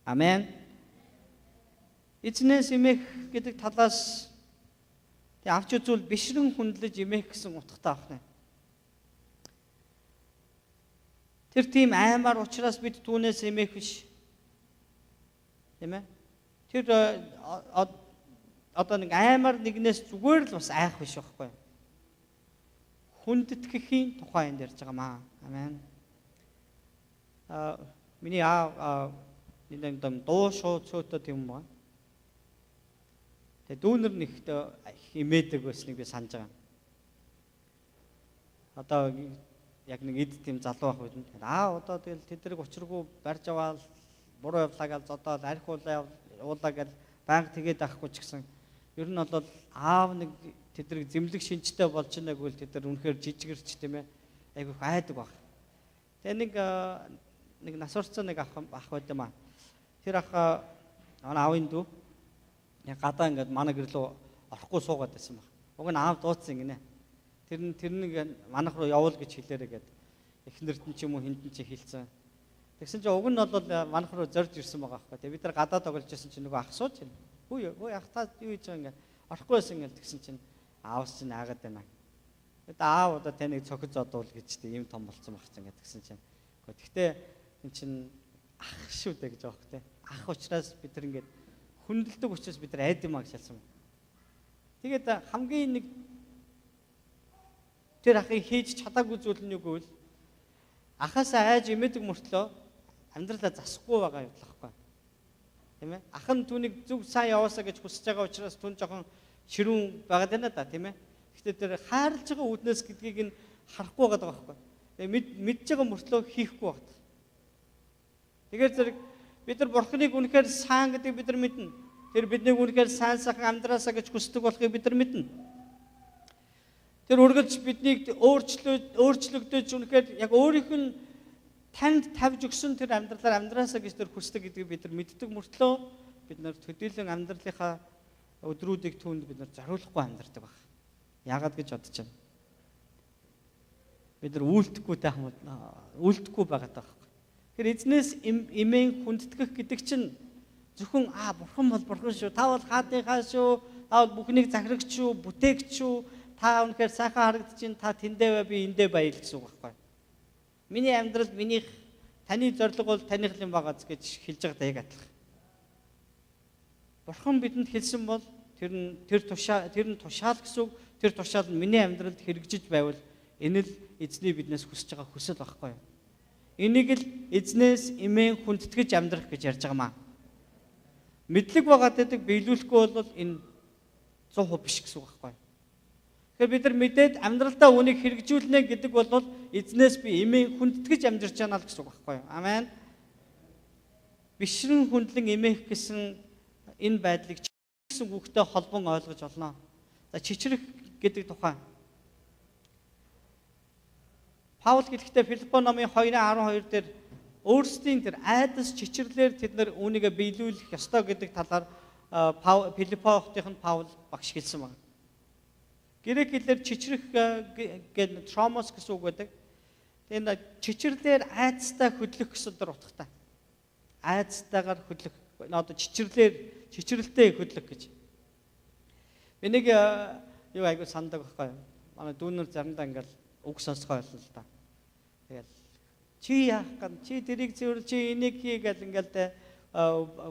A: Амен. Эзнээс эмээх гэдэг талаас тэг авч үзвэл бишрэн хүндлэж эмээх гэсэн утгатай байна. Тэр тийм аймаар учраас бид түүнээс эмээх биш. Тийм ээ? Тэр одоо нэг аймаар нэгнээс зүгээр л бас айх биш байхгүй. Хүндэтгэхийн тухай энэ ярьж байгаамаа. Амен. Миний нэг дуу шууд цөөтөө тийм ба. Тэгээ дүүнэр нэгт химээдэг байсныг би санаж байгаа. Одоо яг нэг эд тийм залуу ах үед одоо тэгэл тэднийг учиргүй барьж аваад буруу явлаа гэж зодоод архиулаа уулаа гэж банк тэгээд авахгүй ч гэсэн ер нь бол аав нэг тэднийг зэмлэг шинжтэй болж байгааг үл тэд нар үнэхээр жижигэрч тийм ээ айгүй хайдаг баг. Тэгээ нэг нас орцсон нэг ах байт юм аа. Тэр ах аавын дүү яг гадаа ингээд манай гэр рүү орохгүй суугаад байсан баг. Уг нь аав дууцсан гинэ. Тэр нэг манах руу явуул гэж хэлээрээ гээд эхнэрт нь ч юм уу хинтэн чи хэлсэн. Тэгсэн чинь уг нь бол манах руу зорж ирсэн байгаа байхгүй. Тэгээ бид нар гадаа тоглож байсан чинь нөгөө ах сууж байна. Хөөе ах та юу хийж байгаа ингээд орохгүй байсан ингээд тэгсэн чинь аавс чинь аагаад байна. Тэгээд аав одоо таныг цохиж одуул гэж тийм юм том болцсон баг чинь гэдгсэн чинь. Гэхдээ энэ чинь ах шүү дээ гэж аах те. Ах учраас бид нар ингээд хүндэлдэг учраас бид нар айд юм аа гэж хэлсэн. Тэгээд хамгийн нэг тэр ахыг хийж чадаагүй зүйл нь юу гэвэл ахаасаа айж имэдэг мөртлөө амьдралаа засахгүй байгаа юм болохгүй. Тийм ээ? Ах нь түүнийг зөв сайн яваасаа гэж хүсэж байгаа учраас түн жоохон ширүүн байгаад байна да, тийм ээ? Гэхдээ тэр хайрлаж байгаа үднэс гэдгийг нь харахгүй байгаа байхгүй. Тэгээ мэдж байгаа мөртлөө хийхгүй байна. Тэгэхээр зэрэг бид нар Бурхныг үнэхээр сайн гэдэг бид нар мэднэ. Тэр биднийг үнэхээр сайн сайхан амьдраасаа гэж хүсдэг болохыг бид нар мэднэ. Тэр үргэлж биднийг өөрчлөгдөж үнэхээр яг өөрийнх нь танд тавьж өгсөн тэр амьдралаар амьдраасаа гэж тэр хүсдэг гэдгийг бид нар мэддэг мөртлөө бид нар төдийлөн амьдралынхаа өдрүүдийг түүнд бид нар зориулахгүй амьдардаг баг. Яагаад гэж бодож байна. Бид нар үйлдэхгүй байгаад байгаа. Тэр эзнээс эмээн хүндэтгэх гэдэг чинь зөвхөн бурхан бол бурхан шүү. Та бол хаадынхаа шүү. Та бол бүхнийг захирагч шүү, бүтээгч шүү. Та үнэхээр сайхан харагдаж чинь та тэндээ бай, би эндээ бай гэсэн үг байхгүй. Миний амьдралд таны зорилго бол таних юм байгааз гэж хэлж байгаа даа яг адилхан. Бурхан бидэнд хэлсэн бол тэр тушаал гэсэн үг. Тэр тушаал нь миний амьдралд хэрэгжиж байвал энэ л эзний биднээс хүсэж байгаа хүсэл байхгүй юу? Энийг л эзнээс эмээн хүндэтгэж амьдрах гэж ярьж байгаамаа. Мэдлэг байгаад байдаг биелүүлэхгүй бол энэ 100% биш гэсэн үг байхгүй юу? Тэгэхээр бид нар мэдээд амьдралдаа үнийг хэрэгжүүлнэ гэдэг бол эзнээс би эмээн хүндэтгэж амьдарч байна л гэсэн үг байхгүй юу? Амен. Бишрэн хүндлэн эмээх гэсэн энэ байдлыг гэсэн үгтэй холбон ойлгож олно. За чичрэх гэдэг тухай. Паул хэлэхдээ Филиппо номын 2:12 дээр өөрсдийн тэр айдас чичрлэр тэд нар үүнийгээ биелүүлэх ёстой гэдэг талаар Филиппотын Паул багш хэлсэн байна. Грек хэлээр чичрэх гэдэг тромос гэсэн үг байдаг. Тэгээд чичрлэр айдастай хөдлөх гэсэн дэр утгатай. Айдастайгаар хөдлөх. Одоо чичрэлтэй хөдлөх гэж. Энийг юу айгуу сандаг байхгүй юу? Манай дүүнэр заримдаа ингээл үг сонсгоо ойлно л да. Тэгэл чи яах гэн чи тэрийг зөвөр чи энийг хий гэл ингээл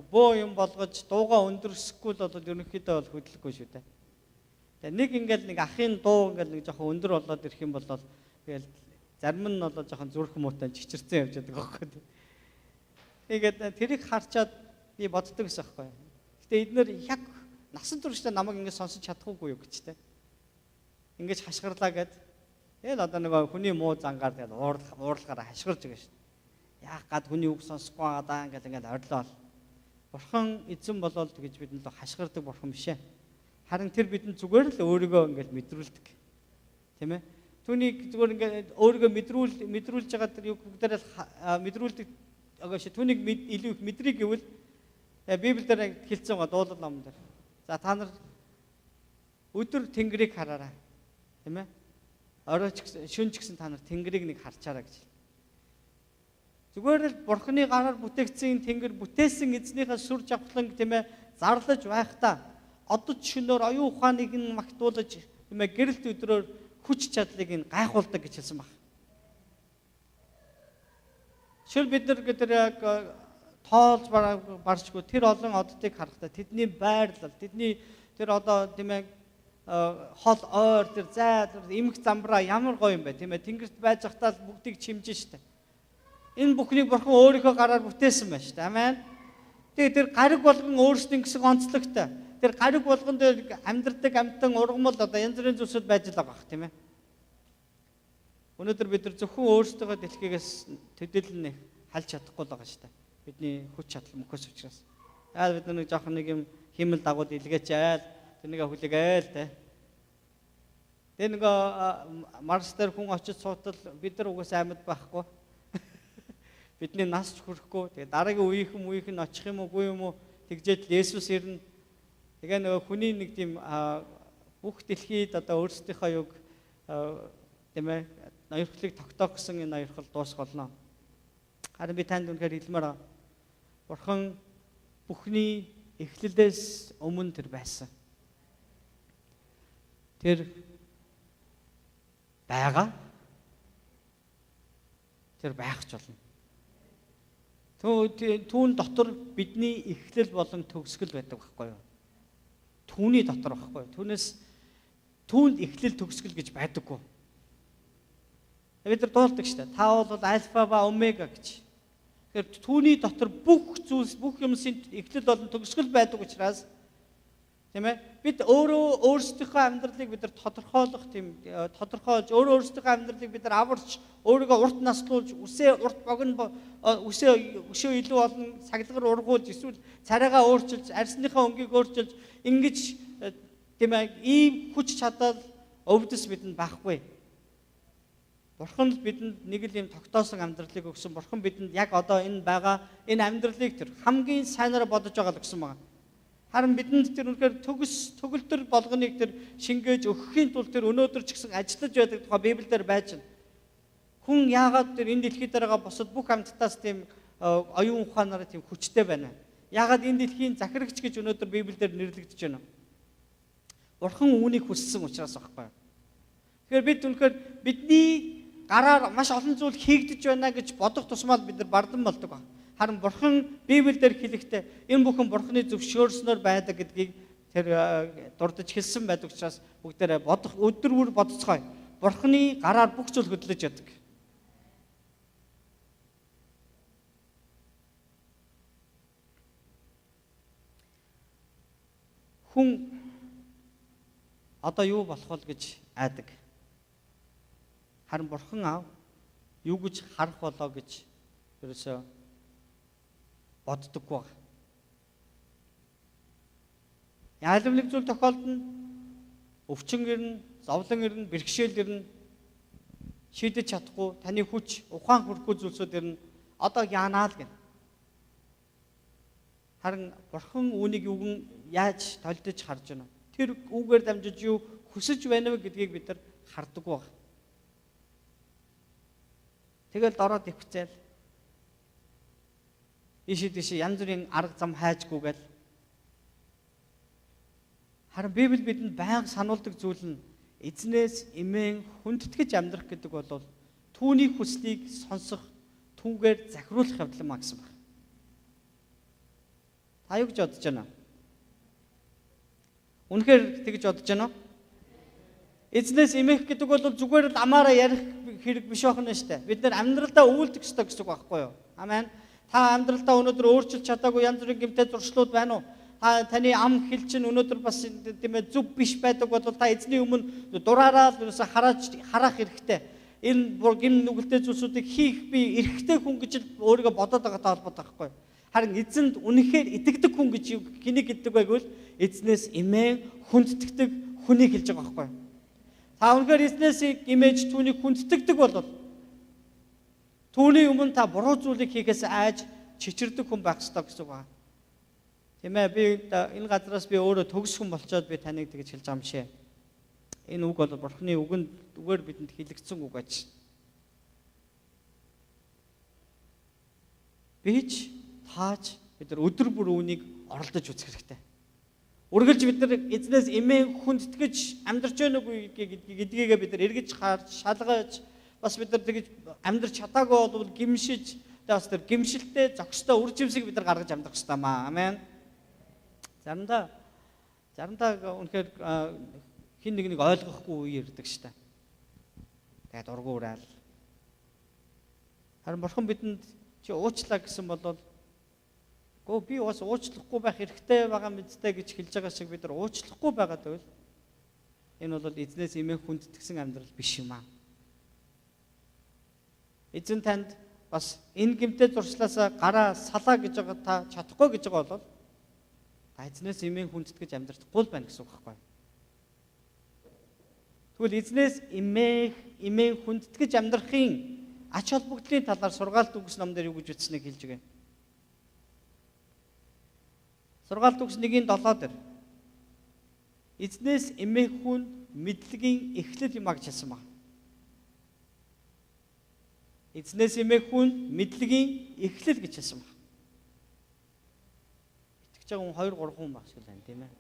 A: боо юм болгож дууга өндөрсөхгүй л бол ерөнхийдөө бол хөдлөхгүй шүү дээ. Тэгээ нэг ингээл нэг ахын дуу ингээл нэг жоохон өндөр болоод ирэх юм бол тэгэл зарим нь бол жоохон зүрх муутай чичирцэн явж байгаа байхгүй. Тэгээд тэрийг харчаад би боддог гэсэн байхгүй. Гэтэ эднэр яг насан туршдаа намайг ингэж сонсож чадахгүй юу гэж тэ. Ингэж хашгирлаа гэд. Тэгэл одоо нэг хүний муу зангаар тэгэл уурлахаараа хашгирж байгаа шүү дээ. Яах гад хүний үг сонсохгүй байгаа ингээд ингээд орилоо. Бурхан эзэн болоод гэж бидэнд л хашгирдаг бурхан биш ээ. Харин тэр бидэнд зүгээр л өөрийгөө ингээд мэдрүүлдэг. Тийм ээ. Түүнийг зүгээр ингээд өөрийгөө мэдрүүлж байгаа тэр юу бүгдээрээ мэдрүүлдэг. Агаш түүнийг илүү их мэдрийг гэвэл Библиэлд хэлсэн байгаа дуулал номон дээр. За та нар өдөр тэнгэрийг хараарай. Тийм ээ? Орой ч гэсэн шөнө ч гэсэн та нар тэнгэрийг нэг харчаарай гэж. Зүгээр л Бурханы гараар бүтээгдсэн тэнгэр бүтээсэн эзнийхээ сүр жавхлан тийм ээ зарлаж байхдаа одод шөнөөр оюун ухааныг нь магтуулж тийм ээ гэрэлт өдрөөр хүч чадлыг нь гайхуулдаг гэж хэлсэн баг. Шил бид нар гэдэг яг тоолж баршгүй тэр олон оддыг харахтаа тэдний байрлал тэдний тэр одоо тийм ээ хол ойр тэр зай тэр эмх замбраа ямар гоё юм бэ тийм ээ тэнгэрт байж захтаа бүгдийг чимж штэ. Энэ бүхнийг бурхан өөрийнхөө гараар бүтээсэн байна штэ. Амен. Тэгээ тэр гариг болгон өөрсдийн гэсэн онцлогтой. Тэр гариг болгон дээр амьдрдаг амьтан ургамал одоо янз бүрийн зүйлсүүд байж л байгаа тийм ээ. Өнөөдөр бид нар зөвхөн өөрсдөө дэлхийгээс төдийлөн халж чадахгүй л байгаа штэ. Бидний хүч чадал мөхөс учраас. Яа бид нэг жоохон нэг юм химэл дагууд илгээч айл тэрнийг хүлээгээл те. Тэгээ нэг Марс дээр хүн очиж суутал бид нар угаасаа амьд байхгүй. Бидний нас ч хүрэхгүй. Тэгээ дараагийн үеийнхэн очих юм уугүй юм уу? Тэгжээд Есүс ирнэ. Тэгээ нөгөө хүний нэг тийм бүх дэлхийд одоо өөрсдийнхөө юг тийм ээ ноёрхлыг тогтоох гэсэн энэ ноёрхол дуусгуулно. Харин би танд үнэхээр хэлмээр байгаа. Бурхан бүхний эхлэлээс өмнө тэр байсан. Тэр байгаа. Тэр байх ч болно. Түүн дотор бидний эхлэл болон төгсгөл байдаг байхгүй юу? Түүний дотор байхгүй юу? Түүнээс түүнд эхлэл төгсгөл гэж байдаггүй. Бид нар дуулдаг шүү дээ. Та бол альфа ба омега гэж. Тэгэхээр түүний дотор бүх зүйлс, бүх юмсын эхлэл болон төгсгөл байдаг учраас тийм ээ? Бид өөрсдийнхөө амьдралыг бид нар тодорхойлох тийм тодорхойлж өөрсдийнхөө амьдралыг бид нар аварч өөрийгөө урт наслуулж урт богино өшөө илүү олон саглагар ургуулж эсвэл царайгаа өөрчилж арсныхаа өнгийг өөрчилж ингэж тийм ээ ийм хүч чадал өвдөс бидэнд байхгүй. Бурхан л бидэнд нэг л юм тогтоосон амьдралыг өгсөн. Бурхан бидэнд яг одоо энэ байгаа энэ амьдралыг тэр хамгийн сайнаар бодож байгаа л өгсөн байна. Харин бидэнд тэр үнэхээр төгөлтөр болгоныг тэр шингээж өгөхийн тулд тэр өнөөдөр ч гэсэн ажиллаж байдаг тухай Библиэлд байж байна. Хүн яагаад тэр энэ дэлхий дээр байгаа босод бүх амьтдаас тийм оюун ухаанаараа тийм хүчтэй байна. Яагаад энэ дэлхийн захирагч гэж өнөөдөр Библиэлд нэрлэгдэж байна. Бурхан үүнийг хүссэн учраас байхгүй. Тэгэхээр бид үнэхээр бидний гараар маш олон зүйл хийгдэж байна гэж бодох тусмаа бид нар бардан болдог ба. Харин Бурхан Библиэлд хэлэхдээ энэ бүхэн Бурханы зөвшөөрснөөр байдаг гэдгийг тэр дурдж хэлсэн байдаг учраас бүгдээрээ өдөр бүр бодцгоё. Бурханы гараар бүх зүйл хөдлөж яадаг. Хүн одоо юу болох вэ гэж айдаг. Харин Бурхан аав юу гэж харах болоо гэж ерөөсөө боддоггүй. Яалм нэг зүйл тохиолдно. Өвчин ирнэ, зовлон ирнэ, бэрхшээл ирнэ. Шийдэж чадахгүй, таны хүч, ухаан хүрхгүй зүйлсүүд ирнэ. Одоо яанаа л гэнэ. Харин Бурхан үүнийг юуган яаж толдож харж байна. Тэр үгээр дамжиж юу хүсэж байна вэ гэдгийг бид нар хардаг баг. Тэгэл дороод ивцээл. Ишид янз бүрийн арга зам хайжгүйгээл. Харин Библи бидэнд байнга сануулдаг зүйл нь эзнээс эмээн хүндэтгэж амьдрах гэдэг бол түүний хүслийг сонсох, түүгээр захируулах явдал маа гэсэн байна. Та юу гэж бодож байна? Үнэхээр тэгж бодож байна уу? Эзнээс эмээх гэдэг бол зүгээр л амаараа ярих хэрэг биш байна шүү дээ. Бид нар амьдралдаа үйлдэх ёстой гэсэн үг байхгүй юу? Амен. Та амьдралдаа өнөөдөр өөрчилж чадаагүй янз бүрийн гэмтэй зуршлууд байна уу? Таны ам хэл чинь өнөөдөр бас тийм ээ зөв биш байдаг бол та эзний өмнө дураараа л харах хэрэгтэй. Энэ гин нүгэлтэй зүйлсүүдийг хийх би эрхтэй хүн гэж л өөрийгөө бодоод байгаатай холбоотой байхгүй. Харин эзэнд үнэхээр итгэдэг хүн гэж хэнийг гэдэг вэ гэвэл эзнээс эмээн хүндтгэдэг хүнийг хэлж байгаа байхгүй. Та үнэхээр эзнээс имэж түүнийг хүндтгэдэг бол түүний өмнө та буруу зүйлийг хийхээс айж чичирдэг хүн байх ёстой гэсэн үг байна. Тийм ээ би энэ газраас би өөрөө төгс хүн болчоод би таныг тэгж хэлж байгаа юм шээ. Энэ үг бол Бурханы үгээр бидэнд хэлэгдсэн үг аж. Бич тааж бид нар өдөр бүр үүнийг оролдож үзэх хэрэгтэй. Үргэлж бид нар эзнээс эмээн хүндэтгэж амьдарч байна уу гэдгийг бид нар эргэж харж шалгаж бас бид нар тэгж амьдарч чадаагүй бол гимшиж бас тэр гимшилтэй зохистой үр жимсийг бид нар гаргаж амьдрах хэрэгтэй маа. Амен. Заримдаа үнэхээр хин нэг ойлгохгүй үе ирдэг штэ. Тэгээд ургуураал. Харин Бурхан бидэнд чи уучлаа гэсэн бол би бас уучлахгүй байх хэрэгтэй байгаа мэдтэй гэж хэлж байгаа шиг бид нар уучлахгүй байгаа гэвэл энэ бол эзнээс эмээн хүндэтгсэн амьдрал биш юм аа. Эзэн танд бас энэ гэмтэй зуршлаасаа гараа салаа гэж байгаа та чадахгүй гэж байгаа бол та эзнээс эмээн хүндэтгэж амьдрахгүй л байна гэсэн үг байхгүй. Тэгвэл эзнээс эмээн хүндэтгэж амьдрахын ач холбогдлын талаар сургаалт үгс ном дээр юу гэж үтснийг хэлж байгаа юм. Сургаалт үгс 1:7 дээр эзнээс эмээх хүн мэдлэгийн эхлэл юм а гэж хэлсэн байна. Эзнээс эмээх хүн мэдлэгийн эхлэл гэж хэлсэн байна. Итгэж байгаа хүн 2-3 хүн баг шиг байна тийм ээ.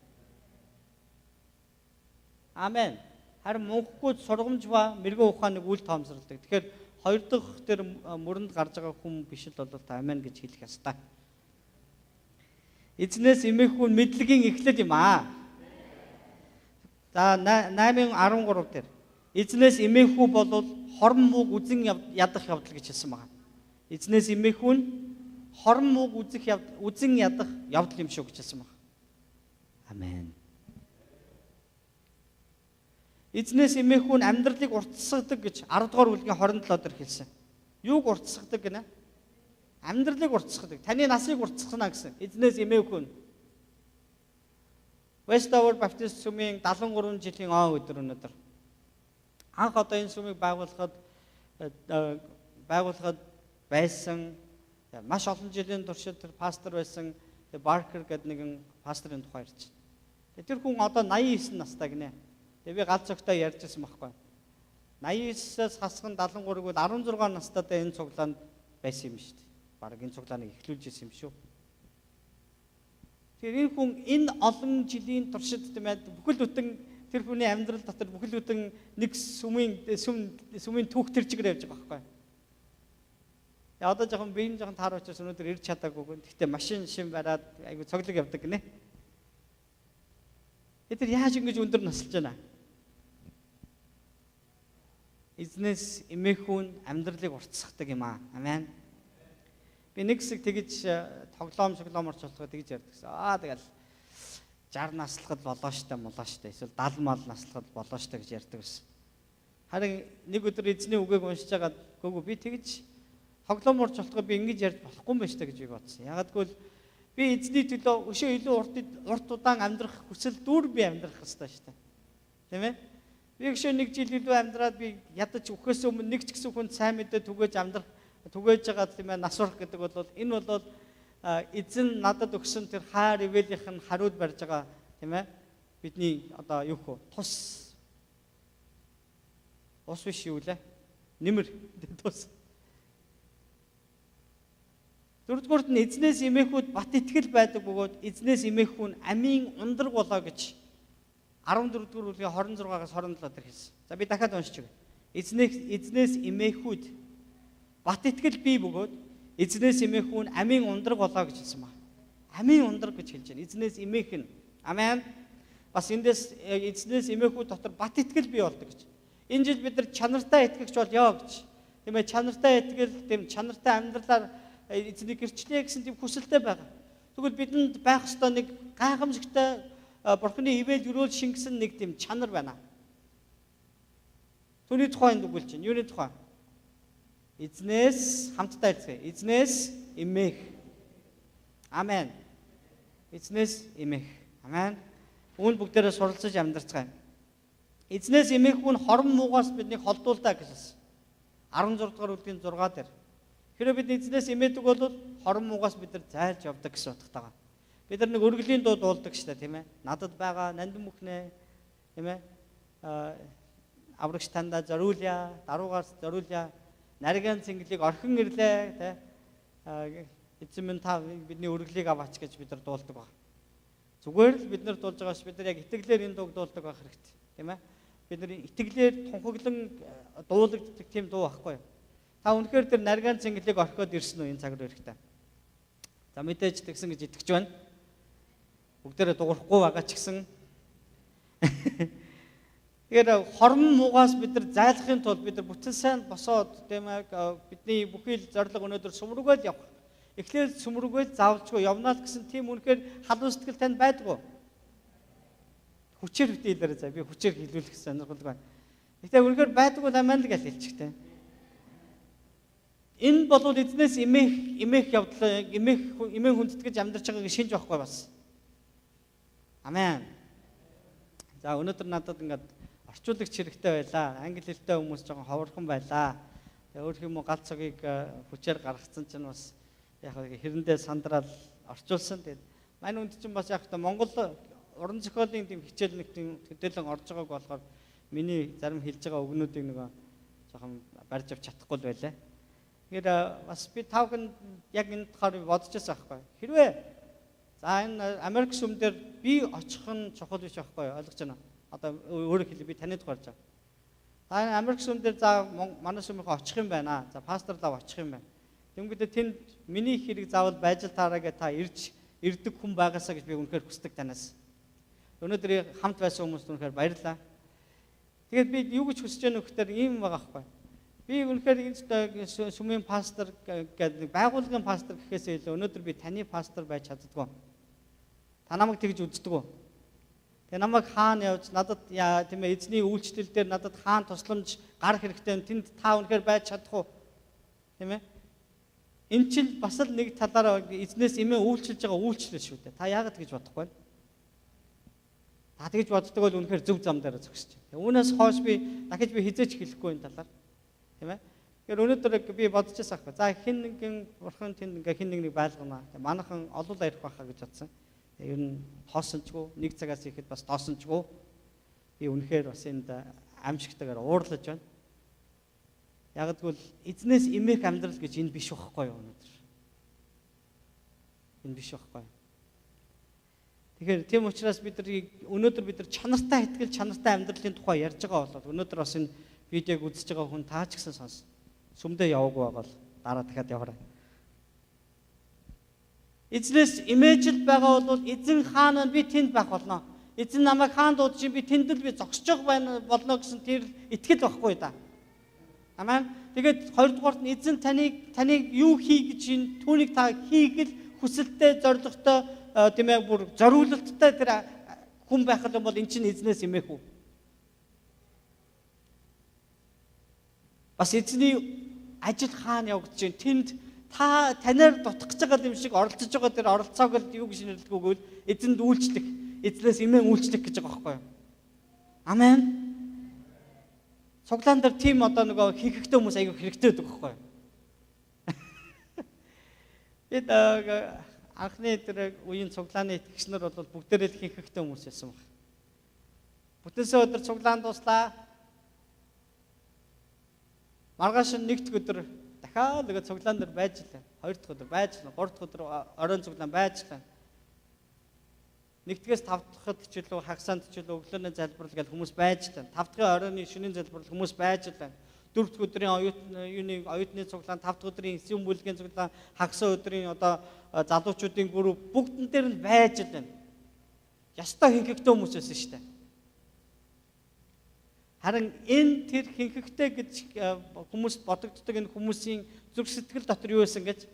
A: Амен. Харин мунхаггүй сургамж ба мэрэгэн ухааныг үл тоомсордог. Тэгэхээр хоёр дахь тэр мөрөнд гарч байгаа хүн биш л бол та амен гэж хэлэх ёстой. Эзнээс эмээхүү нь мэдлэгийн эхлэл юм аа. За 8:13 дээр эзнээс эмээхүү бол хорон мууг үзэн ядах явдал гэж хэлсэн байна. Эзнээс эмээхүү нь хорон мууг үзэн ядах явдал юм шүү гэж хэлсэн байна. Амен. Эзнээс эмээхүү нь амьдралыг уртсгадаг гэж 10 дугаар бүлгийн 27 дээр хэлсэн. Юуг уртсгадаг гэнэ? Амьдралыг уртсгадаг. Таны насыг уртсгана гэсэн. Эзнээс эмээхүү нь. Westover Baptist сүмийн 73 жилийн өдөр өнөөдөр. Анх одоо энэ сүмийг байгуулахад байсан маш олон жилийн туршид тэр пастор байсан Баркер гэдэг нэгэн пасторын тухай ярьж байна. Тэр хүн одоо 89 настай гинэ. Тэгээ би галз цогтой ярьжсэн байхгүй. 89-аас хасган 73-г бол 16 настайдаа энэ цуглаанд байсан юм шүү дээ. Бараг энэ цуглааныг эхлүүлж ирсэн юм шүү. Тэгэхээр энэ хүн энэ олон жилийн туршид тэмээд бүхэл бүтэн тэр хүний амьдрал дотор бүхэл бүтэн нэг сүмийн түүх төр чигээр явж байгаа байхгүй. Яа одоо жоохон биеийн жоохон таар учраас өнөөдөр ирж чадаагүй. Гэхдээ машин шин бариад айгу цоглог явдаг гинэ. Тэр яаж ингэж өндөр насалж байна? Эзнээс эмээхүү нь амьдралыг уртсгадаг юм аа. Амен. Би нэг хэсэг тэгж тоглоомор цолгоо тэгж ярьдаг гэсэн. Тэгэл 60 наслахад болоо штэ молоо штэ. Эсвэл 70 мал наслахад болоо штэ гэж ярьдаг байсан. Харин нэг өдөр эзний үгийг уншиж байгаад гүгөө би тэгж тоглоомор цолгоо би ингэж ярьж болохгүй юм байна штэ гэж би бодсон. Ягаад гэвэл би эзний төлөө өшөө илүү урт удаан амьдрах хүсэл дүүр би амьдрах хэрэгтэй штэ. Тийм ээ? Би өшөө нэг жил илүү амьдраад би ядаж өөхөөс өмнө нэг ч гэсэн хүнд сайн мэдээ түгээж байгаа тийм ээ нас урах гэдэг бол энэ бол эзэн надад өгсөн тэр хаар ивэлийнх нь хариуд барьж байгаа тийм ээ бидний одоо юу хөө тус биш юу лээ нэмэр тус дөрөвдүгüүрт нь эзнээс эмээхүүд бат итгэл байдаг бөгөөд эзнээс эмээхүү нь амийн ундраг болоо гэж 14 дугаар бүлгийн 26-аас 27 дээр хэлсэн. За би дахиад уншиж өгье. Эзнээс эмээхүүд бат итгэл бий бөгөөд эзнээс эмээхүү нь амийн ундраг болоо гэж хэлсэн байна. Амийн ундраг гэж хэлж байна. Эзнээс эмээх нь. Амен. Бас эндээс эзнээс эмээхүүд дотор бат итгэл бий болдог гэж. Энэ жил бид нар чанартай итгэгч болёо гэж. Тийм ээ чанартай итгэл, тийм чанартай амьдралаар эзнийг гэрчлэе гэсэн тийм хүсэлтэй байгаа. Тэгвэл бидэнд байх ёстой нэг гайхамшигтай Бурхны ивэл өрөөл шингэсэн нэг тийм чанар байна. Түүний тухай дүгүүлж байна. Юуны тухай? Эзнээс хамтдаа хэлцгээе. Эзнээс эмээх. Амен. Эзнээс эмээх. Амен. Үүнд бүгдээрээ суралцаж амьдарцгаая. Эзнээс эмээхүү нь хорон муугаас биднийг холдуулдаг гэсэн. 16 дугаар бүлгийн 6 дээр. Хэрэв бид эзнээс эмээдэг бол хорон муугаас бид нар зайлж явдаг гэсэн утгатай. Бид нар нэг өргөлийн дуу дуулдаг шүү дээ, тийм ээ. Надад байгаа нандин бүхнээ, тийм ээ. Аврагч тандаа зориулъя, даруугаас зориулъя. Нарийн цэнгэлийг орхин ирлээ, тийм. Эзэн минь та бидний өргөлийг аваач гэж бид нар дуулдаг баг. Зүгээр л бид нар дуулж байгаас бид нар яг итгэлээр энэ дууг дуулдаг байх хэрэгтэй, тийм ээ. Бид нар итгэлээр тунхаглан дуулагддаг тийм дуу байхгүй юу? Та үнэхээр тэр нарийн цэнгэлийг орхиод ирсэн үү энэ цаг руу ирэхдээ? За мэдээж тэгсэн гэж итгэж байна. Бүгдээрээ дуурахгүй байгаа ч гэсэн. Тэгэхээр хорон муугаас бид нар зайлахын тулд бид нар бүтэн сайн босоод тийм ээ бидний бүхий л зориг өнөөдөр сүмрүүгээл явах. Эхлээл сүмрүүгээл заавалчгүй явнаа л гэсэн тийм үнэхээр халуун сэтгэл танд байдгүй. Хүчээр хэлээрэй за би хүчээр хэлүүлэх сонирхолтой байна. Гэтэ үнэхээр байдгүй аман л гэж хэлчихтэй. Энэ бол эзнээс эмээх явдал эмээн хүндэтгэж амьдарч байгааг шинж байхгүй бас. Амен. За өнөөдөр надад ингээд орчуулагч хэрэгтэй байлаа. Англи хэлтэй хүмүүс жоохон ховорхон байлаа. Тэгээ өөр юм уу галц цагийг хүчээр гаргацсан чинь бас яг хэрэндээ сандрал орчуулсан. Тэгээд мань үнд чинь бас яг та Монгол уран зохиолын тийм хичээл нэг тийм төдийлөн орж байгааг болохоор миний зарим хэлж байгаа үгнүүдийг нөгөө жоохон барьж авч чадахгүй л байлаа. Тэгэхээр бас би тавхан яг энэ талаар бодож байсан байхгүй. Хэрвээ за энэ Америк сүмдэр би очих нь чухал биш байхгүй ойлгож байна. Одоо өөрөөр хэлбэл би таны тухай ярьж байгаа. Та Америк сүм дээр за манай сүмийнхээ очих юм байна. За пастор лав очих юм байна. Тэнгүүдээ тэнд миний хэрэг заавал байж таараа гэж та ирдэг хүн байгаасаа гэж би үнэхээр хүсдэг танаас. Өнөөдөр хамт байсан хүмүүст үнэхээр баярлалаа. Тэгээд би юу гэж хүсэж байгаа нөхдөр ийм байгаа байхгүй. Би үнэхээр энэ сүмийн пастор гэдэг байгууллагын пастор гэхээс илүү өнөөдөр би таны пастор байж чаддгүй. Та намайг тэгж үздэг үү? Тэгээ намайг хаана явж надад тийм ээ эзний үйлчлэл дээр надад хаана тусламж гарах хэрэгтэй тэнд та үнэхээр байж чадах уу? Тийм ээ? Энэ чинь бас л нэг талаараа эзнээс эмээ үйлчилж байгаа үйлчлэл шүү дээ. Та яагаад тэгж бодохгүй вэ? Та тэгж боддог бол үнэхээр зөв зам дээр зогсож байна. Үүнээс хойш би дахиж хизээч хэлэхгүй энэ талаар. Тийм ээ? Тэгэхээр өнөөдөр би бодож байсан аахгүй. За хин нэгэн бурхан тэнд ингээ хин нэг байлгана. Манайхан олуулаа ирэх байхаа гэж бодсон. Ер нь тоосончгүй нэг цагаас ихэд бас тоосончгүй би үнэхээр бас энд аимшигтайгаар уурлаж байна. Яг гэвэл эзнээс эмээх амьдрал гэж энэ биш байхгүй юу өнөөдөр. Энэ биш байхгүй. Тэгэхээр тийм учраас өнөөдөр бид нар чанартай итгэл чанартай амьдралын тухай ярьж байгаа болоод өнөөдөр бас энэ видеог үзэж байгаа хүн таа ч гэсэн сонс. Сүмдээ яваагүй байгаа бол дараа дахиад яваарай. Эзнээс имэжл байгаа бол эзэн хаана би тэнд байх болно. Эзэн намайг хаан дуудаж би тэнд л би зогсож байна болно гэсэн тэр итгэл байхгүй да. Амен. Тэгээд хоёрдугаарт нь эзэн таныг юу хий гэж түүнийг та хийгэл хүсэлтэй зоригтой тийм ээ бүр зориулалттай тэр хүн байх юм бол эн чинь эзнээс имээх үү? Бас эзний ажил хаана явагдаж байна? Тэнд та танаар дутах гэж байгаа юм шиг оролцож байгаа тэр оролцоог л юу гэж нэрлэдэггүй эзэнд үйлчлэх, эзнээс имэн үйлчлэх гэж байгаа байхгүй юу? Амен. Цуглаан дээр тийм одоо нөгөө хийхэгтэй хүмүүс аягүй хэрэгтэй байдаг байхгүй юу? Бид анхны тэр үеийн цуглааны итгэгчнэр бол бүгдээрээ л хийхэгтэй хүмүүс байсан баг. Бүтэнсэ өдөр цуглаан дуслаа. Маргааш нэгд өдөр дахиад нэг цуглаан дээр байж лээ. Хоёр дахь өдөр байж лээ. Гурав дахь өдөр оройн цуглаан байж лээ. Нэгдгээс тав дахьд ч илүү хагасанд ч илүү өглөөний залбирал гэж хүмүүс байж лээ. Тав дахьын оройны шөнийн залбирал хүмүүс байж лээ. Дөрөв дэх өдрийн оюутны цуглаан, тав дахь өдрийн эсвэн бүлгийн цуглаан, хагас өдрийн одоо залуучуудын групп бүгдэн дээр нь байж лээ. Ястай хинхэгтэй хүмүүс байсан шүү дээ. Харин энэ тэр хинхэгтэй гэж хүмүүс бодогддог энэ хүмүүсийн зүрх сэтгэл дотор юу байсан гэж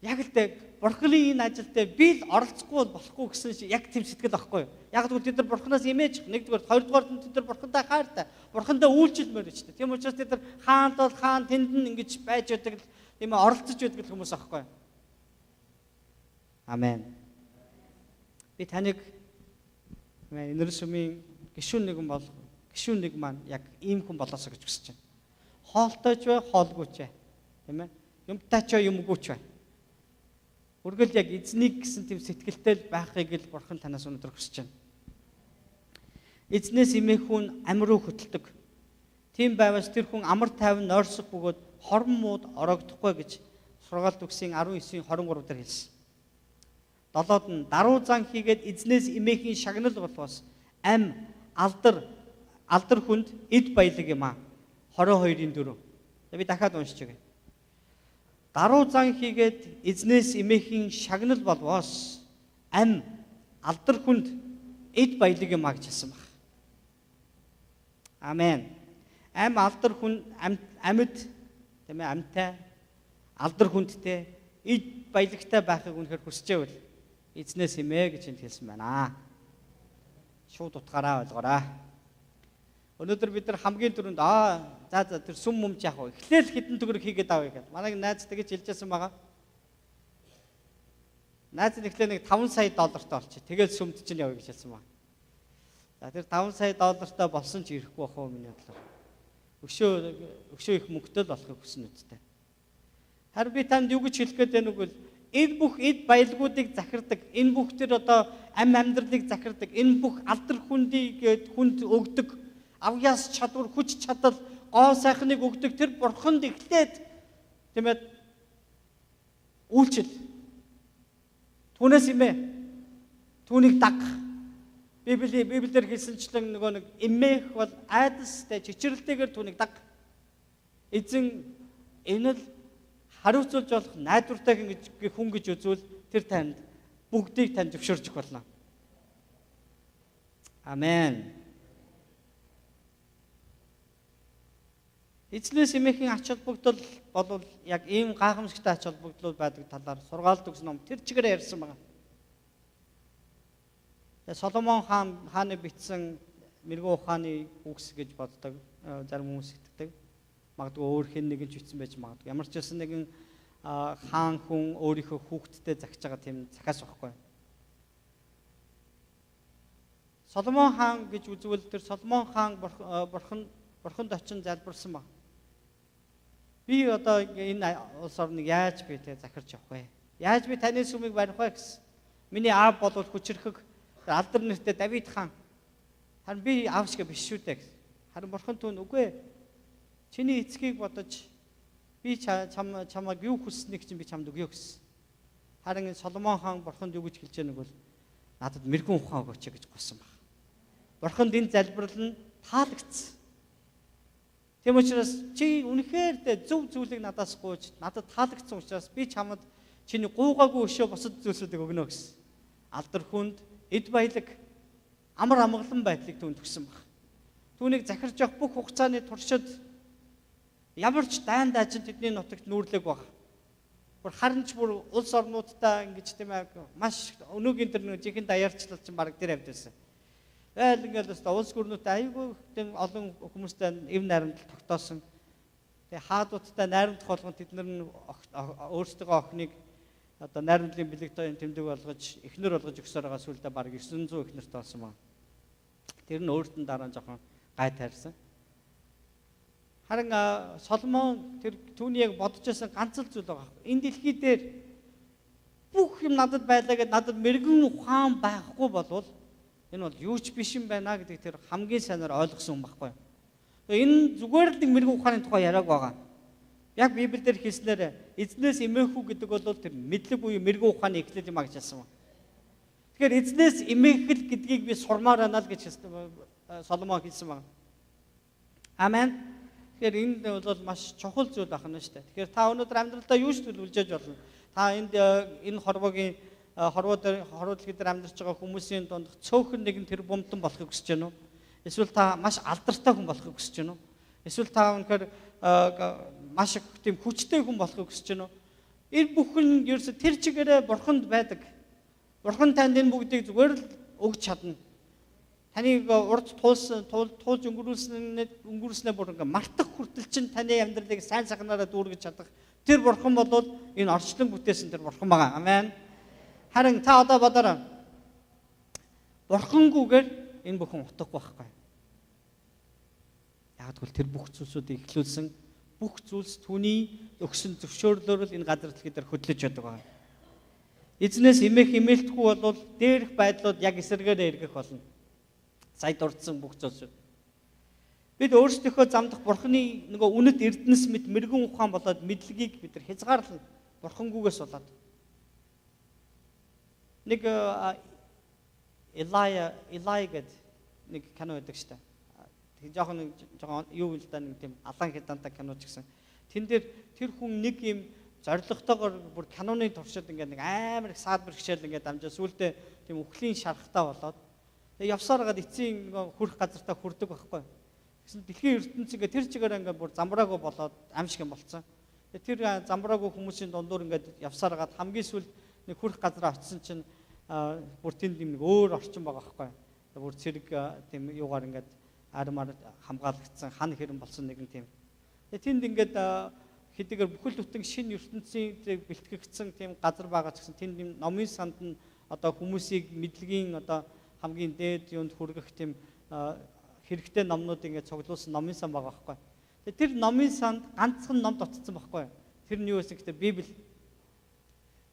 A: яг л дээ бурхны энэ ажилдаа би л оролцохгүй болохгүй гэсэн яг тийм сэтгэл байхгүй юу? Яг л бид нар бурхнаас имэж нэгдүгээр хоёрдугаар нь бид нар бурхантай хайртай бурхандаа үйлчлэмээр ч тийм учраас бид нар хаанд бол хаан тэнд нь ингэж байж байдаг л тийм ээ оролцож байдаг хүмүүс байхгүй юу? Амен. Би таныг энэ сүмийн гишүүн нэгэн бол гишүүн нэг маань яг ийм хүн болоосоо гэж хүсэж байна. Хоолтой ч бай, хоолгүй ч бай. Тийм ээ? Юмтай ч бай, юмгүй ч бай. Үргэлж яг эзнийг гэсэн тийм сэтгэлтэй байхыг л бурхан танаас өнөөдөр хүсэж байна. Эзнээс имэх хүн амь руу хөтэлдэг. Тийм байвас тэр хүн амар тайван нойрсох бөгөөд хорон мууд ороогдохгүй гэж сургаалт үгсийн 19:23 дээр хэлсэн. Долоод нь даруй зан хийгээд эзнээс имэхийн шагнал болохоос ам алдар хүнд эд баялаг юм аа. 22:4. Би дахиад уншиж байгаа. Даруй зан хийгээд эзнээс имэхийн шагнал болвоос ам алдар хүнд эд баялаг юм аа гэж хэлсэн баг. Амен. Ам алдар хүн амьд тийм ээ амьтай алдар хүндтэй эд баялагтай байхыг үнэхээр хүсчээвэл эзнээс имээ гэж хэлсэн байна. Шууд утгаараа ойлгоорой. Өнөөдөр бид нар хамгийн түрүүнд за тэр сүм мөмж яах вэ? Эхлээл хитэн төгрөг хийгээд авъя гэдэг. Манай найз тэгэж хэлжсэн байгаа. Найз нь эхлээл нэг $5 сая олчих. Тэгээд сүмд чинь явъя гэж хэлсэн байна. За тэр $5 сая болсон ч ирэхгүй бах уу миний бодлоор. Өшөө их мөнгөтэй л болохыг хүснэ үстэй. Харин би танд юу гэж хэлэх гээд байна вэ? Энэ бүх эд баялгуудыг захирдаг. Энэ бүх тэр одоо амьдралыг захирдаг. Энэ бүх алдар хүндийг хүнд өгдөг. Авьяас чадвар, хүч чадал, гоо сайхныг өгдөг тэр бурханд эхлээд тийм ээ үйлчил. Түүнээс имэ. Түүнийг даг. Библиэр хэлсэнчлэн нөгөө нэг эмээх бол айдастай чичрэлтэйгээр түүнийг даг. Эзэн энэ л хариуцуулж болох найдвартай хүн гэж үзвэл тэр танд бүгдийг тань зөвшөөрч болно. Амен. Эзнээс эмээхийн ач холбогдол бол яг ийм гайхамшигтай ач холбогдлууд байдаг талаар сургаалт өгсөн ном тэр чигээр ярьсан байна. Соломон хааны бичсэн мэрэгэн ухааны үгс гэж боддог зарим хүмүүс итгэдэг. Магадгүй өөр хэн нэгэн ч бичсэн байж магадгүй. Ямар ч байсан нэгэн хаан хүн өөрийнхөө хүүхдтэд захиж байгаа тийм захиас байхгүй. Соломон хаан гэж үзвэл тэр Соломон хаан бурханд очин залбирсан баг. Би одоо энэ улс орныг яаж би тэ захирч явах вэ? Яаж би таны сүмийг барих вэ гэсэн. Миний аав бол хүчрхэг алдар нэртэй Давид хаан. Харин би аав шиг биш шүү дээ. Харин бурхан түүн үгүй. Чиний эцгийг бодож би чамайг юу хүсснийг чинь би чамд өгье гэсэн. Харин Соломон хаан бурханд юу гэж хэлж байгааг бол надад мэрэгэн ухаан өгөөч гэж гуйсан баг. Бурханд энэ залбирал нь таалагдсан. Тийм учраас чи үнэхээр зөв зүйлийг надаас гуйж надад таалагдсан учраас би чамд чиний гуугаагүй өшөө босод зүйлсүүдийг өгнө гэсэн. Алдар хүнд эд баялаг амар амгалан байдлыг түүнд өгсөн баг. Түүнийг захирч явах бүх хугацааны туршид ямар ч дайн дайчин тэдний нутагт нүүрлэг баг. Харин ч бүр улс орнуудтай ингэж тийм ээ маш өнөөгийн тэр нэг жинхэнэ даяарчлал чинь баг тэр авд байсан. Ингээл улс гүрнүүтэй айгүй тийм олон хүмүүстэй эв найрамдал тогтоосон. Тэгээ хаадуудтай найрамдах болгон тэд нар өөрсдөө охиныг одоо найрамдлын бэлэг тэмдэг болгож эхнэр болгож өгсөөр байгаа сүлдээ баг 900 эхнэрт болсон байна. Тэр нь өөртөө дараа нь жоохон гай тайрсан. Харин Соломон тэр түүний яг бодож байсан ганц л зүйл байгаа. Энэ дэлхий дээр бүх юм надад байлаа гэдээ надад мэрэгэн ухаан байхгүй болвол энэ бол юу ч биш юм байна гэдэг тэр хамгийн сайнаар ойлгосон юм байхгүй. Энэ зүгээр л нэг мэрэгэн ухааны тухай яриаг байгаа. Яг Библиэлд хэлснээр эзнээс эмээхүү гэдэг бол тэр мэдлэг буюу мэрэгэн ухааны эхлэл юм а гэж хэлсэн. Тэгэхээр эзнээс эмээх гэдгийг би сурмаар байна л гэж Соломон хэлсэн байна. Амен. Тэгэхээр энд бол маш чухал зүйл байна шүү дээ. Тэгэхээр та өнөөдөр амьдралдаа юу ч төлөвлөж болно. Та энэ хорвоогийн хорвоо дэлхий дээр амьдарч байгаа хүмүүсийн донд цөөхөн нэгэн тэр бомтон болохыг хүсэж байна уу? Эсвэл та маш алдартай хүн болохыг хүсэж байна уу? Эсвэл та өнөхөр маш их тийм хүчтэй хүн болохыг хүсэж байна уу? Энэ бүхэн ерөөсө тэр чигээрээ бурханд байдаг. Бурхан танд энэ бүгдийг зүгээр л өгч чадна. Таныг урд туулж өнгөрүүлснээ бүр ингээ мартах хүртэл чинь таны амьдралыг сайн сайхнаараа дүүргэж чадах тэр бурхан бол энэ орчлон бүтээсэн тэр бурхан байгаа. Амен. Харин та одоо бодорой. Бурхангүйгээр энэ бүхэн утгагүй байхгүй. Яг тэгвэл тэр бүх зүйлсүүдийг эхлүүлсэн бүх зүйлс түүний өгсөн зөвшөөрлөөр л энэ газар дэлхий дээр хөдлөж байдаг байна. Эзнээс эмээлтгүй бол дээрх байдлууд яг эсэргээр эргэх болно. Сая дурдсан бүх зүйлсүүд. Бид өөрсдийнхөө замдах бурхны нөгөө үнэт эрдэнэс мэд мэрэгэн ухаан болоод мэдлэгийг бид нар хязгаарлан бурхангүйгээс болоод нэг Илай гэдэг нэг кино байдаг шүү дээ. Тэг жоохон юу вэ л да нэг тийм алан хятадтай кино ч гэсэн. Тэн дээр тэр хүн нэг юм зоригтойгоор бүр киноны туршид ингээд нэг амар их саад бэрхшээл ингээд амжаа сүултээ тийм өхлийн шархтаа болоод тэг явсаар гад эцсийн хүрх газартаа хүрдэг байхгүй. Тэгсэн дэлхийн ертөнц ингээд тэр чигээр ингээд бүр замбраагүй болоод аимшиг юм болцсон. Тэр замбраагүй хүмүүсийн дундуур ингээд явсаар гад хамгийн сүүлд нэг хүрх газараа очисон чинь бүр тэнд нэг өөр орчин байгаа байхгүй. Бүр цэрэг тийм юугаар ингээд армаар хамгаалагдсан хан хэрэн болсон нэгэн тийм. Тэнд ингээд хэдийгээр бүхэл бүтэн шинэ ертөнцийн бэлтгэгдсэн тийм газар байгаа ч гэсэн тэнд юм номын санд нь одоо хүмүүсийг мэдлэгийн одоо хамгийн дээд юунд хүргэх тийм хэрэгтэй номнууд ингээд цуглуулсан номын сан байгаа байхгүй. Тэр номын санд ганцхан ном дутцсан байхгүй. Тэр нь юу вэ гэхээр Библи.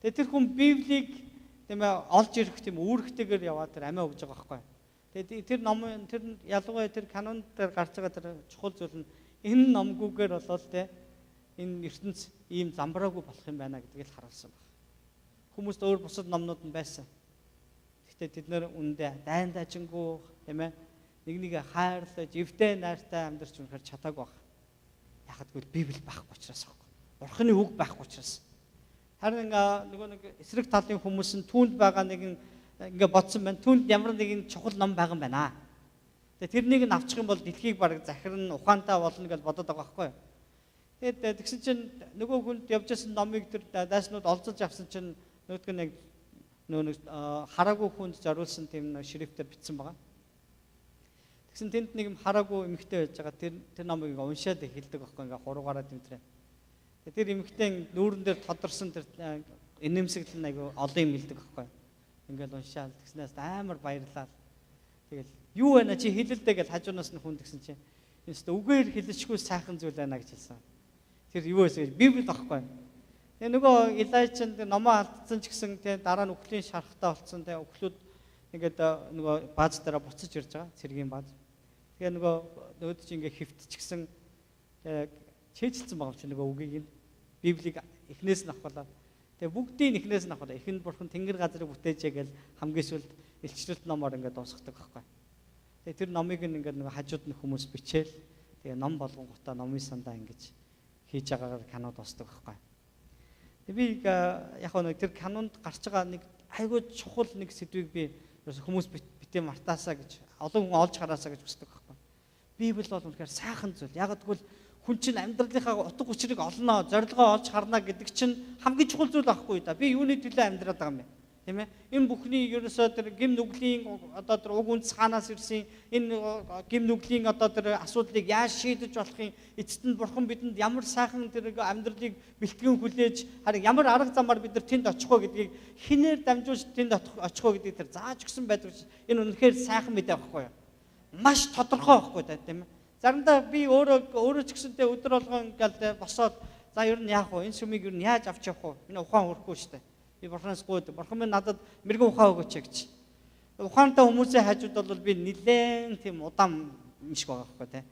A: Тэр хүн Библийг тийм ээ олж ирэх тийм үүрэгтэйгээр яваад тэр амиа өгж байгаа байхгүй. Тэгээд тэр ном тэр ялангуяа тэр канон дээр гарч байгаа тэр чухал зүйл нь энэ номгүйгээр болоод те энэ ертөнц ийм замбраагүй болох юм байна гэдгийг л харуулсан баг. Хүмүүст өөр бусад номнууд нь байсан. Гэхдээ тэд нэр үндэ дайн дажингуу тийм ээ нэг нэгэ хайрлаж эвдээ найртай амьдарч унахаар чадаагүй баг. Яхад гэвэл Библи байхгүй учраас аахгүй. Бурхны үг байхгүй учраас. Харин нөгөө нэг эсрэг талын хүмүүс нь түүнд байгаа нэгэн ингээ бодсон байна. Түүнд ямар нэгэн чухал ном байгаа юм байна. Тэгээ тэрнийг нь авчих юм бол дэлхийг бараг захирна, ухаантай болно гэж бодоод байгаа байхгүй юу? Тэгээд тэгсэн чинь нөгөө хүнд явжсэн номыг тэр дайснууд олзож авсан чинь нөгөөдг нь нэг хараагүй хүнд зориулсан тийм шрифтээр бичсэн байгаа. Тэгсэн тэнд нэг юм хараагүй эмэгтэй байж байгаа. Тэр номыг уншаад хэлдэг байхгүй ингээ хуруугаараа тэмтрээ. Тэр эмэгтэй нүүрэн дээр тодорсон тэр инэмсэглэл нь айгүй олон юм хэлдэг байхгүй. Ингээл уншаал тэгснээс амар баярлаа. Тэгэл юу байна чи хэлэлдэ гэж хажуунаас нь хүн тэгсэн чинь энэ ч үгээр хэлчихгүй сайхан зүйл байна гэж хэлсэн. Тэр юу вэ? Библи байхгүй. Тэгээ нөгөө Илайчанд номоо алдсан ч гэсэн тэгээ дараа нь үхлийн шархтаа болцсон тэгээ өглөөд ингээд нөгөө бааз дээр буцаж ирж байгаа цэргийн бааз. Тэгээ нөгөөд чи ингээд хөвтчихсэн чэйжилсэн байгаа чи нөгөө үгийг нь Библийг эхнээс нь авахлаа. Тэгээ бүгдийг эхнээс нь авахлаа. Эхэнд бурхан тэнгэр газрыг бүтээжээ гэж хамгийн сүлд илчлэлт номоор ингээд дуусгадаг байхгүй. Тэгээ тэр номыг ингээд нөгөө хажууд нь хүмүүс бичээл тэгээ ном болгонгуудаа номын сандаа ингэж хийж байгаагаар кинод дуусдаг байхгүй. Тэгээ би яг нэг тэр кинонд гарч байгаа нэг айгүй чухал нэг сэдвийг би хүмүүс битээ мартаасаа гэж олон хүн олж хараасаа гэж хүсдэг байхгүй. Библи бол үнэхээр сайхан зүйл. Яг гэвэл хүн чинь амьдралынхаа утга учирыг олноо, зорилгоо олж харна гэдэг чинь хамгийн чухал зүйл байхгүй да. Би юуны төлөө амьдраад байгаа юм бэ? Тийм ээ. Энэ бүхний ерөөсөө тэр гим нүглийн одоо тэр уг үндэс хаанаас ирсэн энэ гим нүглийн одоо тэр асуудлыг яаж шийдэж болохын эцэст нь бурхан бидэнд ямар сайхан тэр амьдралыг бэлтгэн хүлээж харин ямар арга замаар бид нар тэнд очих вэ гэдгийг хинээр дамжуулж тэнд очих вэ гэдгийг тэр зааж өгсөн байдаг. Энэ үнэхээр сайхан мэдээ байхгүй юу? Маш тодорхой байхгүй да тийм ээ. Заримдаа би өөрөө ч гэсэнтэй өдөр болгон ингээл босоод за ер нь яах вэ? Энэ сүмийг ер нь яаж авч явах вэ? Энэ ухаан өрөхгүй шүү дээ. Би бурханаас гуйдаг. Бурхан минь надад мэрэгэн ухаан өгөөч гэж. Ухаантай хүмүүсийн хажууд бол би нилээн тийм удаан юм шиг байгаа байхгүй тий.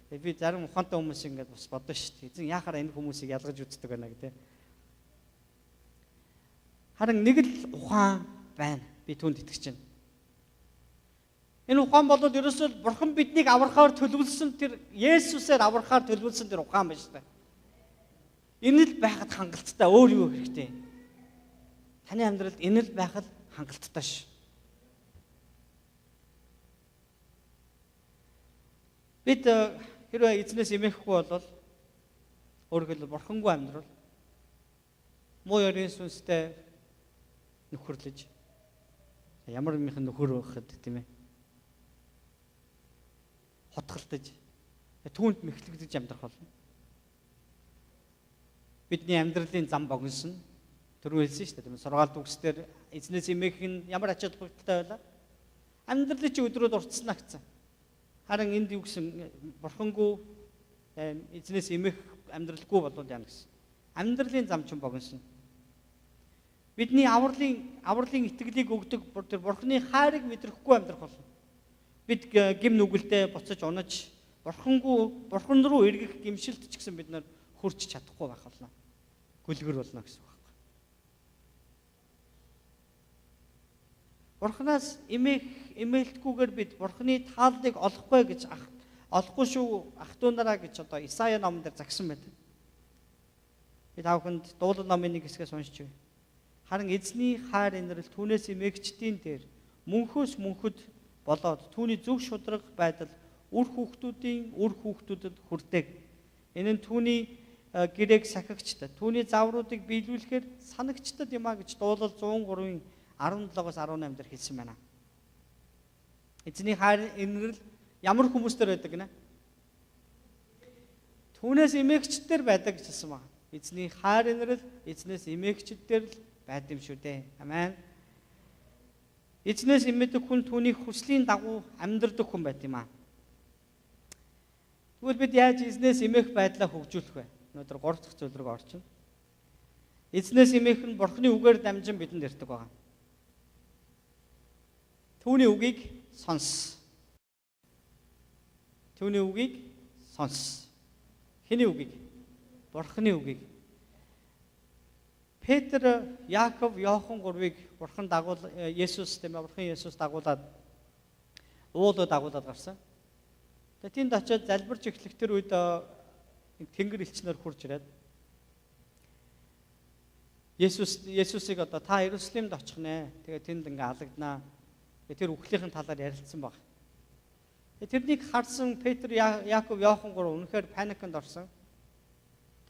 A: Тэгээ би зарим ухаантай хүмүүс ингээд бас бодно шүү дээ. Эзэн яхаараа энэ хүмүүсийг ялгаж үздэг байна гэдэг. Харин нэг л ухаан байна. Би түүнд итгэж байна. Энэ ухаан бол ерөөсөө бурхан биднийг аврахаар төлөвлөсөн тэр Есүсээр аврахаар төлөвлөсөн тэр ухаан байна шүү дээ. Энэ л байхад хангалттай өөр юу хэрэгтэй. Таны амьдралд энэ л байхад хангалттай ш. Бид хэрвээ эзнээс эмээхгүй бол өөрөөр хэлбэл бурхангүй амьдрал муу ярийн сүнстэй нөхөрлөж ямар нэгэн нөхөр байхад тийм ээ хотголдож түүнд мэхлэгдэж амьдрах болно. Бидний амьдралын зам богиносон түрүү хэлсэн шүү дээ. Тийм сургаалт үгсээр эзнээс эмээх нь ямар ач холбогдолтой байлаа? Амьдралын чи өдрөд уртснаа гэсэн. Харин энд юу гэсэн бурхангүй эзнээс эмээх амьдралгүй болов яана гэсэн. Амьдралын зам чинь богиносон. Бидний авралын итгэлийг өгдөг тэр бурханы хайрыг мэдрэхгүй амьдрах болно. Бид гим нүгэлтэд буцаж унаж бурхан руу эргэх гимшилт ч гэсэн бид нар хүрч чадахгүй байх болно. Гүлгэр болно гэсэн. Бурханаас эмээлтгүйгээр бид бурханы тааллыг олохгүй гэж олохгүй шүү ах トゥ нараа гэж одоо Исая номон дээр загсан байдаг. Би таахынд дуулал номын нэг хэсгээс уншиж байна. Харин эзний хайр инрэл түүнээс эмээгчдийн дээр мөнхөөс мөнхөд болоод түүний зөв шударга байдал үр хүүхдүүдэд хүрдэг. Энэ нь түүний гэрээг сахигчдад, түүний завруудыг биелүүлэхээр санагчдад юм а гэж дуулал 103-ийн 17-оос 18 дээр хэлсэн байна. Эзний хайр инрэл ямар хүмүүстэр байдаг гинэ? Түүнээс эмээгчдээр байдаг гэж хэлсэн байна. Эзний хайр инрэл эзнээс эмээгчдээр л байд юм шүү дээ. Амен. Эзнээс эмээдэг хүн түүний хүслийн дагуу амьдрдаг хүн байт юм аа. Тэгвэл бид яаж эзнээс эмээх байдлаа хөгжүүлэх вэ? Өнөөдөр 3 дахь зүйл рүү орчихно. Эзнээс эмээх нь бурхны үгээр дамжин бидэнд ирдэг байгаа. Түүний үгийг сонс. Түүний үгийг сонс. Хэний үгийг? Бурхны үгийг. Петр, Яаков, Иохан гурвыг Бурхан Есүс тийм ээ Бурхан Есүс дагуулад уулууд дагуулад гарсан. Тэгээд тэнд очиод залбирч эхлэх тэр үед тэнгэр элчнэр хурж ирээд Есүсийг одоо та Иерусалимд очих нэ. Тэгээд тэнд ингээ алагднаа. Тэр үхлийн талаар ярилцсан баг. Тэрнийг харсан Петр, Яаков, Иохан гурав үнэхээр паниканд орсон.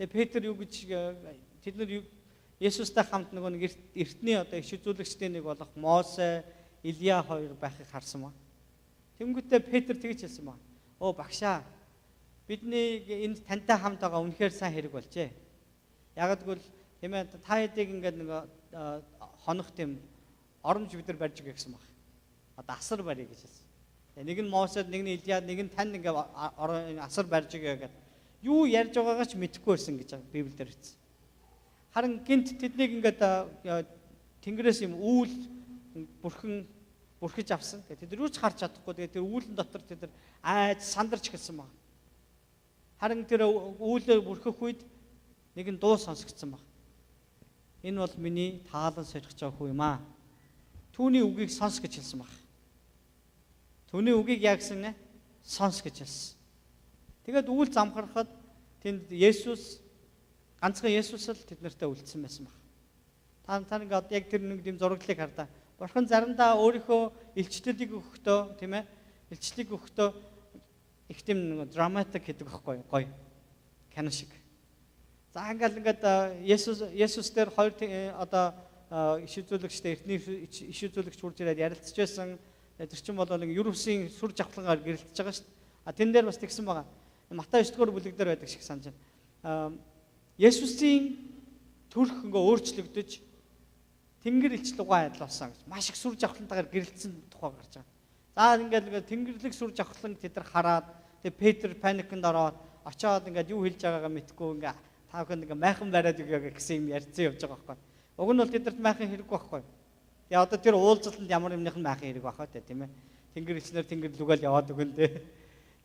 A: Тэгээд Петр юу гэж тэд нар Есүстэй хамт нэг эртний одоо иш үзүүлэгчдийн нэг болох Мосе, Илия хоёр байхыг харсан ба. Тэнгүүтээ Петр тэгж хэлсэн ба. Оо багшаа, бидний энд тантай хамт байгаа үнэхээр сайн хэрэг болжээ. Яг гэвэл тийм ээ та хэдийг ингээд нэг хонох тийм оромж бид нар барьж өгье гэсэн баг. Одоо асар барья гэж хэлсэн. Нэг нь Мосед, нэг нь Илия, нэг нь тань ингээд асар барьж өгье гэдэг. Юу ярьж байгаагаа ч мэдэхгүй байсан гэж Библиэлд хэлсэн. Харин гинт тэднийг ингээд тэнгэрээс юм үүл бүрхэж авсан. Тэгээд тэд юу ч харж чадахгүй. Тэгээд тэр үүлэн дотор тэд айж сандарч гэлсэн баг. Харин тэр үүлээр бүрхэх үед нэгэн дуу сонсогдсон баг. Энэ бол миний таалан сорих жоо хүү юм аа. Түүний үгийг сонс гэж хэлсэн баг. Түүний үгийг яг гэсэн нэ сонс гэж хэлсэн. Тэгээд үйл замхарахад тэнд ганцхан Есүс л тэднэртэй үлдсэн байсан баг. Та ингээд яг тэр нэг юм зураглалыг хардаа. Бурхан заримдаа өөрийнхөө илчлэлийг өгөхдөө тийм ээ илчлэлийг өгөхдөө их тийм драматик гэдэг байхгүй гоё кино шиг. За ингээд Есүс дээр хоёр одоо иш үзүүлэгчтэй эртний иш үзүүлэгч хурж ирээд ярилцж байсан. Тэр чинь бол нэг Ерүсийн сүр жавхлангаар гэрэлтэж байгаа шүү дээ. Тэн дээр бас тэгсэн байгаа. Матай 9-р бүлэг дээр байдаг шиг санаж байна. Есүсийн төрх ингээ өөрчлөгдөж тэнгэр элч лугаа адил болсон гэж маш их сүр жавхлантайгаар гэрэлтсэн тухай гарч байгаа. За ингээд тэнгэрлэг сүр жавхлан тэд нар хараад тэгээ Петр паникнд ороод очоод ингээд юу хэлж байгаагаа мэдэхгүй ингээ та бүхэн ингээ майхан бариад өгөө гэсэн юм ярьцсан явж байгаа байхгүй. Уг нь бол тэдэрт майхан хэрэггүй байхгүй. Тэгээ одоо тэр уулзалтанд ямар юмных нь майхан хэрэг байх вэ тийм ээ. Тэнгэр элчнэр тэнгэр лугаал яваад өгөн дээ.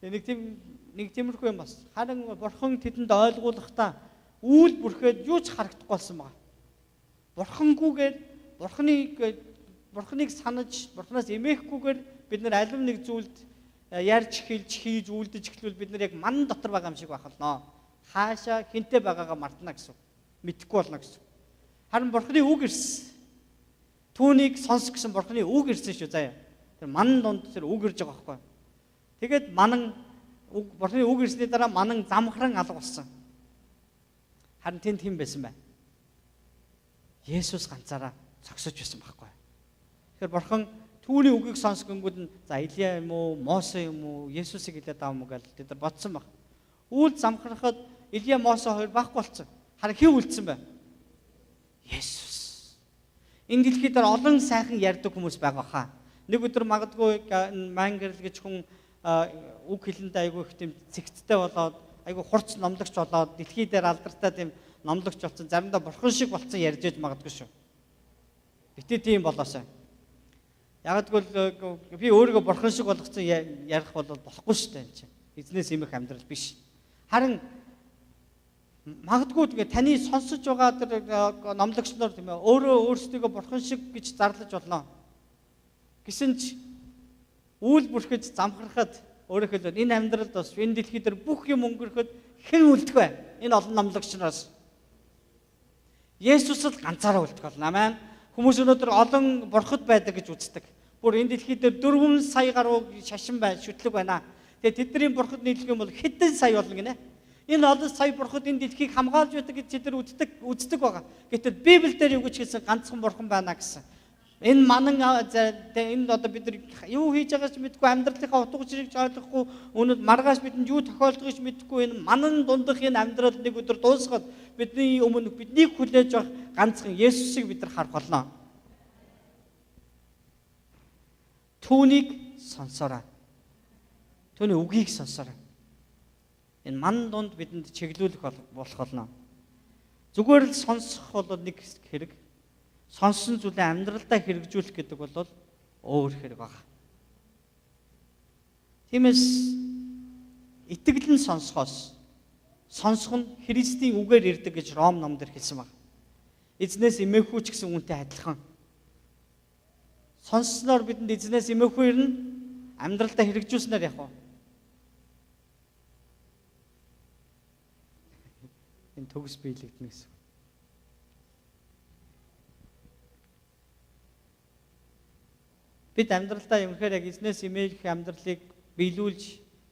A: Нэг тиймэрхүү юм бас. Харин Бурхан тэдэнд ойлгуулахдаа үүл бүрхээд юу ч харагдахгүй болсон байна. Бурхангүйгээр Бурханыг санаж, Бурханаас эмээхгүйгээр бид нар алив нэг зүйлд ярьж хэлж хийж үйлдэж эхлүүл бид нар яг ман дотор байгаа юм шиг байх болно. Хаашаа хинтээ байгаагаа мартна гэсэн. Мэдэхгүй болно гэсэн. Харин Бурханы үг ирсэн. Түүнийг сонс гэсэн Бурханы үг ирсэн шүү заяа. Тэр ман донд тэр үг ирж байгаа байхгүй. Тэгээд Бурханы үг ирсний дараа манан замхран алга болсон. Харин тэнд хэн байсан бэ? Есүс ганцаараа зогсож байсан байхгүй. Тэгэхээр Бурхан түүний үгийг сонсгонгууд нь за Илия юм уу, Мосе юм уу, Есүсийг хэлээд байгаа юм уу гэж тэд нар бодсон баг. Үүл замхрахад Илия, Мосе хоёр байхгүй болсон. Харин хэн үлдсэн бэ? Есүс. Энэ дэлхийд олон сайхан ярьдаг хүмүүс байгаа хаа. Нэг өдөр магадгүй мангэрл гэж хүн үг хэлэндээ айгүй их тийм цэгцтэй болоод айгүй хурц номлогч болоод дэлхий дээр алдартай тийм номлогч болсон. Заримдаа Бурхан шиг болсон ярьж иж магадгүй шүү. Гэтэ тийм болоосаа. Яг гэвэл би өөрийгөө Бурхан шиг болгоцсон ярих болохгүй шүү дээ энэ чинь. Эзнээс имэх амьдрал биш. Харин магадгүй тэгээ таны сонсож байгаа тэр номлогч нар тийм ээ өөрсдөө Бурхан шиг гэж зарлаж болно. Гэсэн ч үүл бүрхэж замхарахад өөрөөр хэлбэл энэ амьдралд бас энэ дэлхий дээр бүх юм өнгөрөхөд хэн үлдэх вэ? Энэ олон номлогчноос. Есүс л ганцаараа үлдэх болно. Амен. Хүмүүс өнөөдөр олон бурхад байдаг гэж үздэг. Бүр энэ дэлхий дээр 4 сая гаруй шашин шүтлэг байна. Тэгээ тэдний бурхад нийлэх юм бол хэдэн сая болно гинэ? Энэ олон сая бурхад энэ дэлхийг хамгаалж байдаг гэж тэд үздэг байгаа. Гэтэл Библиэлд юу гэж хэлсэн ганцхан бурхан байна гэсэн. Энэ манан энэ одоо бид нар юу хийж байгаач мэдгүй амьдралынхаа утга учирыг ойлгохгүй өнөөдөр маргааш бидэнд юу тохиолдохыг мэдгүй энэ манан дундах энэ амьдрал нэг өдөр дуусгаад бидний өмнө биднийг хүлээж авах ганцхан Есүсийг бид нар харах болно. Түүнийг сонсороо. Түүний үгийг сонсороо. Энэ ман дунд бидэнд чиглүүлэх болох болно. Зүгээр л сонсох бол нэг хэрэг. Сонсон зүйлээ амьдралдаа хэрэгжүүлэх гэдэг бол өөр хэрэг байна. Тиймээс итгэлэн сонсох нь Христийн үгээр ирдэг гэж Ром номдэр хэлсэн байна. эзнээс эмээхүү ч гэсэн үнтэй адилхан. Сонссноор бидэнд эзнээс эмээхүү ирнэ, амьдралдаа хэрэгжүүлснээр яг уу. Энэ төгс биелэгдэнэ гэсэн. Бид амьдралдаа юмхээр яг эзнээс эмээх амьдралыг биелүүлж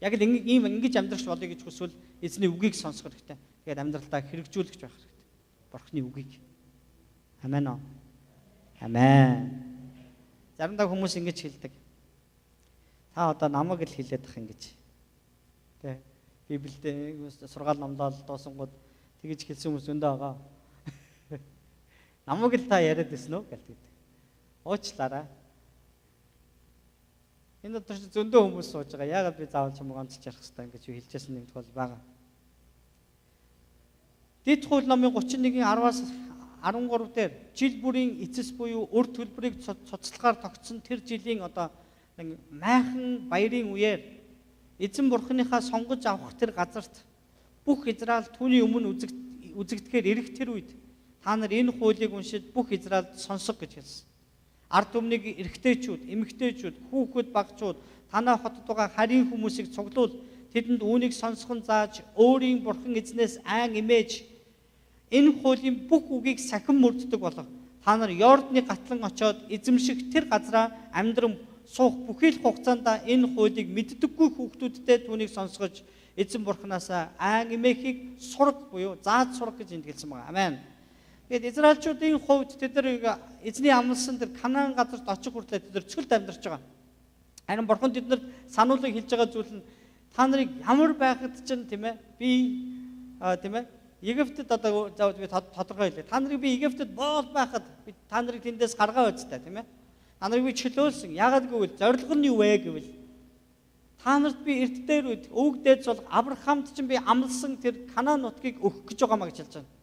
A: яг л ийм ингэж амьдрах болъё гэж хүсвэл эзний үгийг сонсох хэрэгтэй. Тэгээд амьдралдаа хэрэгжүүлэх байх хэрэгтэй. Бурхны үгийг. Амен оо. Амен. Заримдаа хүмүүс ингэж хэлдэг. Та одоо намайг л хэлээд ах ингэж. Тэ. Библиэд сургаал номлол доосонгууд тэгэж хэлсэн хүмүүс өндөө байгаа. Намайг л та яриад байсан уу гэлдэг. Уучлаарай. Энэ дотор зөндөө хүмүүс сууж байгаа. Яагаад би заавал чамайг онцч ярих хэрэгтэй ингэж хэлжсэн нэг тул байгаа. Дэд хууль номын 31-10-аас 13 дээр жил бүрийн эцэс буюу өр төлбөрийг цуцлахаар тогтсон тэр жилийн одоо нэг майхан баярын үеэр эзэн бурхныхаа сонгож авах тэр газарт бүх Израиль түүний өмнө үзэгдэхээр ирэх тэр үед та нар энэ хуулийг уншиж бүх Израильд сонсох гэж хэлсэн. Ард түмнийг эрэгтэйчүүд, эмэгтэйчүүд, хүүхэд багчууд танаа хотод байгаа харийн хүмүүсийг цуглуул тэдэнд үүнийг сонсгон зааж өөрийн бурхан эзнээс айн имэж энэ хуулийн бүх үгийг сахин мөрддөг болох та нар Йордны гатлан очоод эзэмших тэр газараа амьдран суух бүхий л хугацаанд энэ хуулийг мэддэггүй хүүхдүүдтэй түүнийг сонсгож эзэн бурхнаасаа айн имэхийг сураг буюу зааж сурах гэж энд хэлсэн байна. Амен. Тэгээд Израильчуудын хувьд тэд нар эзний амласан тэр Канаан газарт очих хүртэл тэд нар цөлд амьдарч байгаа. Харин бурхан тэднэрт сануулгыг хэлж байгаа зүйл нь та нарыг ямар байхад чинь тийм ээ би тийм ээ Египтэд одоо заавал би тодорхой хэлээ. Та нарыг би Египтэд боол байхад би та нарыг тэндээс гаргаа байцтай тийм ээ. Та нарыг би чөлөөлсөн. Яагаад гэвэл зорилго нь юу вэ гэвэл та нарт би эрт дээр үед өвгдээд бол Авраамд чинь би амласан тэр Канаан нутгийг өгөх гэж байгаа маа гэж хэлж байна.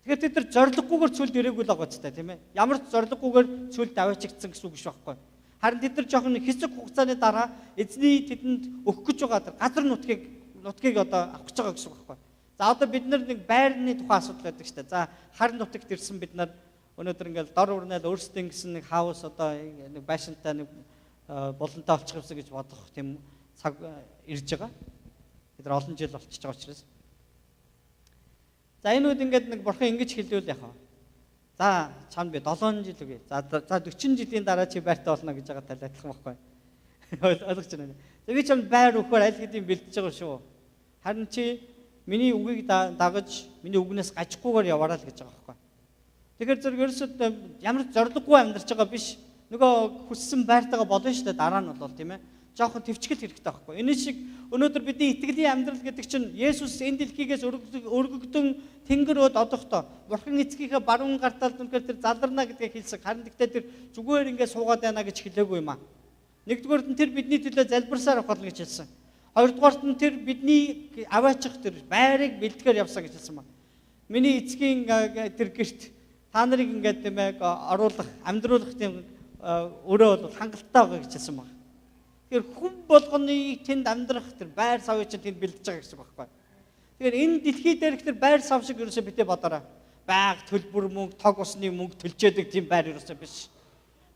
A: Тэгэхээр тэд нар зориггүйгээр цүлд ирээгүй л байгаа ч та тийм ээ. Ямар ч зориггүйгээр цүлд аваачигдсан гэсэн үг биш байхгүй. Харин тэд нар жоохон хэсэг хугацааны дараа эзний тэдэнд өгөх гэж байгаа тэр газар нутгийг одоо авах гэж байгаа гэсэн үг байхгүй. За одоо бид нар нэг байрны тухай асуудал байдаг шүү дээ. За харин нутагт ирсэн бид нар өнөөдөр ингээл дор урнаал өөрсдөө гэсэн нэг хаус одоо нэг байшинтай нэг болонтой олчих юмсан гэж бодох тийм цаг ирж байгаа. Бид нар олон жил болчихж байгаа учраас. За энэ үед ингээд нэг бурхан ингэж хэлвэл яах вэ? За чам би 7 жил үгүй. За 40 жилийн дараа чи байртай болно гэж байгаа тал адилхан байхгүй. Ойлгож байна. За би чам байр өгөхөөр аль хэдийн бэлдэж байгаа шүү. Харин чи миний үгийг дагаж миний үгнээс гажихгүйгээр яваарай л гэж байгаа байхгүй. Тэгэхээр зэрэг ерөөсөө ямар зориггүй амьдарч байгаа биш. Нөгөө хүссэн байртайгаа болно шүү дээ. Дараа нь бол тийм ээ. Жохон төвчгөл хэрэгтэй байхгүй. Энэ шиг өнөөдөр бидний итгэлийн амьдрал гэдэг чинь Есүс энэ дэлхийгээс өргөгдөн тэнгэр өд одохдоо бурхан эцгийнхээ баруун гарталд үнэхээр тэр заларна гэдгийг хэлсэн. Харин гэхдээ тэр зүгээр ингээд суугаад байна гэж хэлээгүй юм аа. Нэгдүгээрт нь тэр бидний төлөө залбирсаар авах болно гэж хэлсэн. Хоёрдугаарт нь тэр бидний аваачих тэр байрыг бэлтгэхээр явсан гэж хэлсэн байна. Миний эцгийн тэр гэрт та нарыг ингээд тийм ээ оруулах, амьдруулах тийм өрөө бол хангалттай байгаа гэж хэлсэн байна. Тэгэхээр хүн болгоны тэнд амьдрах тэр байр савыг чинь тэнд бэлдэж байгаа гэсэн үг байхгүй. Тэгэхээр энэ дэлхий дээрх тэр байр сав шиг ерөөсөө битээ бодоорой. Байг, төлбөр, мөнгө, тог усны мөнгө төлчөөдөг тийм байр ерөөсөө биш.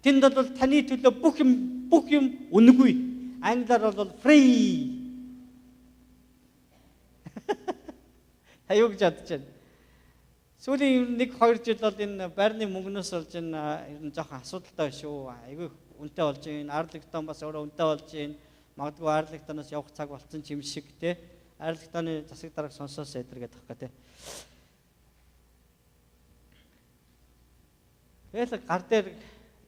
A: Тэнд бол таны төлөө бүх юм үнэгүй. Англиар бол free. Та юу гэж бодож байна? Сүүлийн 1-2 жил бол энэ байрны мөнгнөөс болж ер нь жоохон асуудалтай шүү. Айгүй үнэтэй болж байна. Арлагтан бас өөрөө үнэтэй болж байна. Магадгүй арлагтанаас явах цаг болцсон юм шиг те. Арлагтаны засаг дарга сонсоос эдэргээд тах гэх те. Тэгэл гар дээр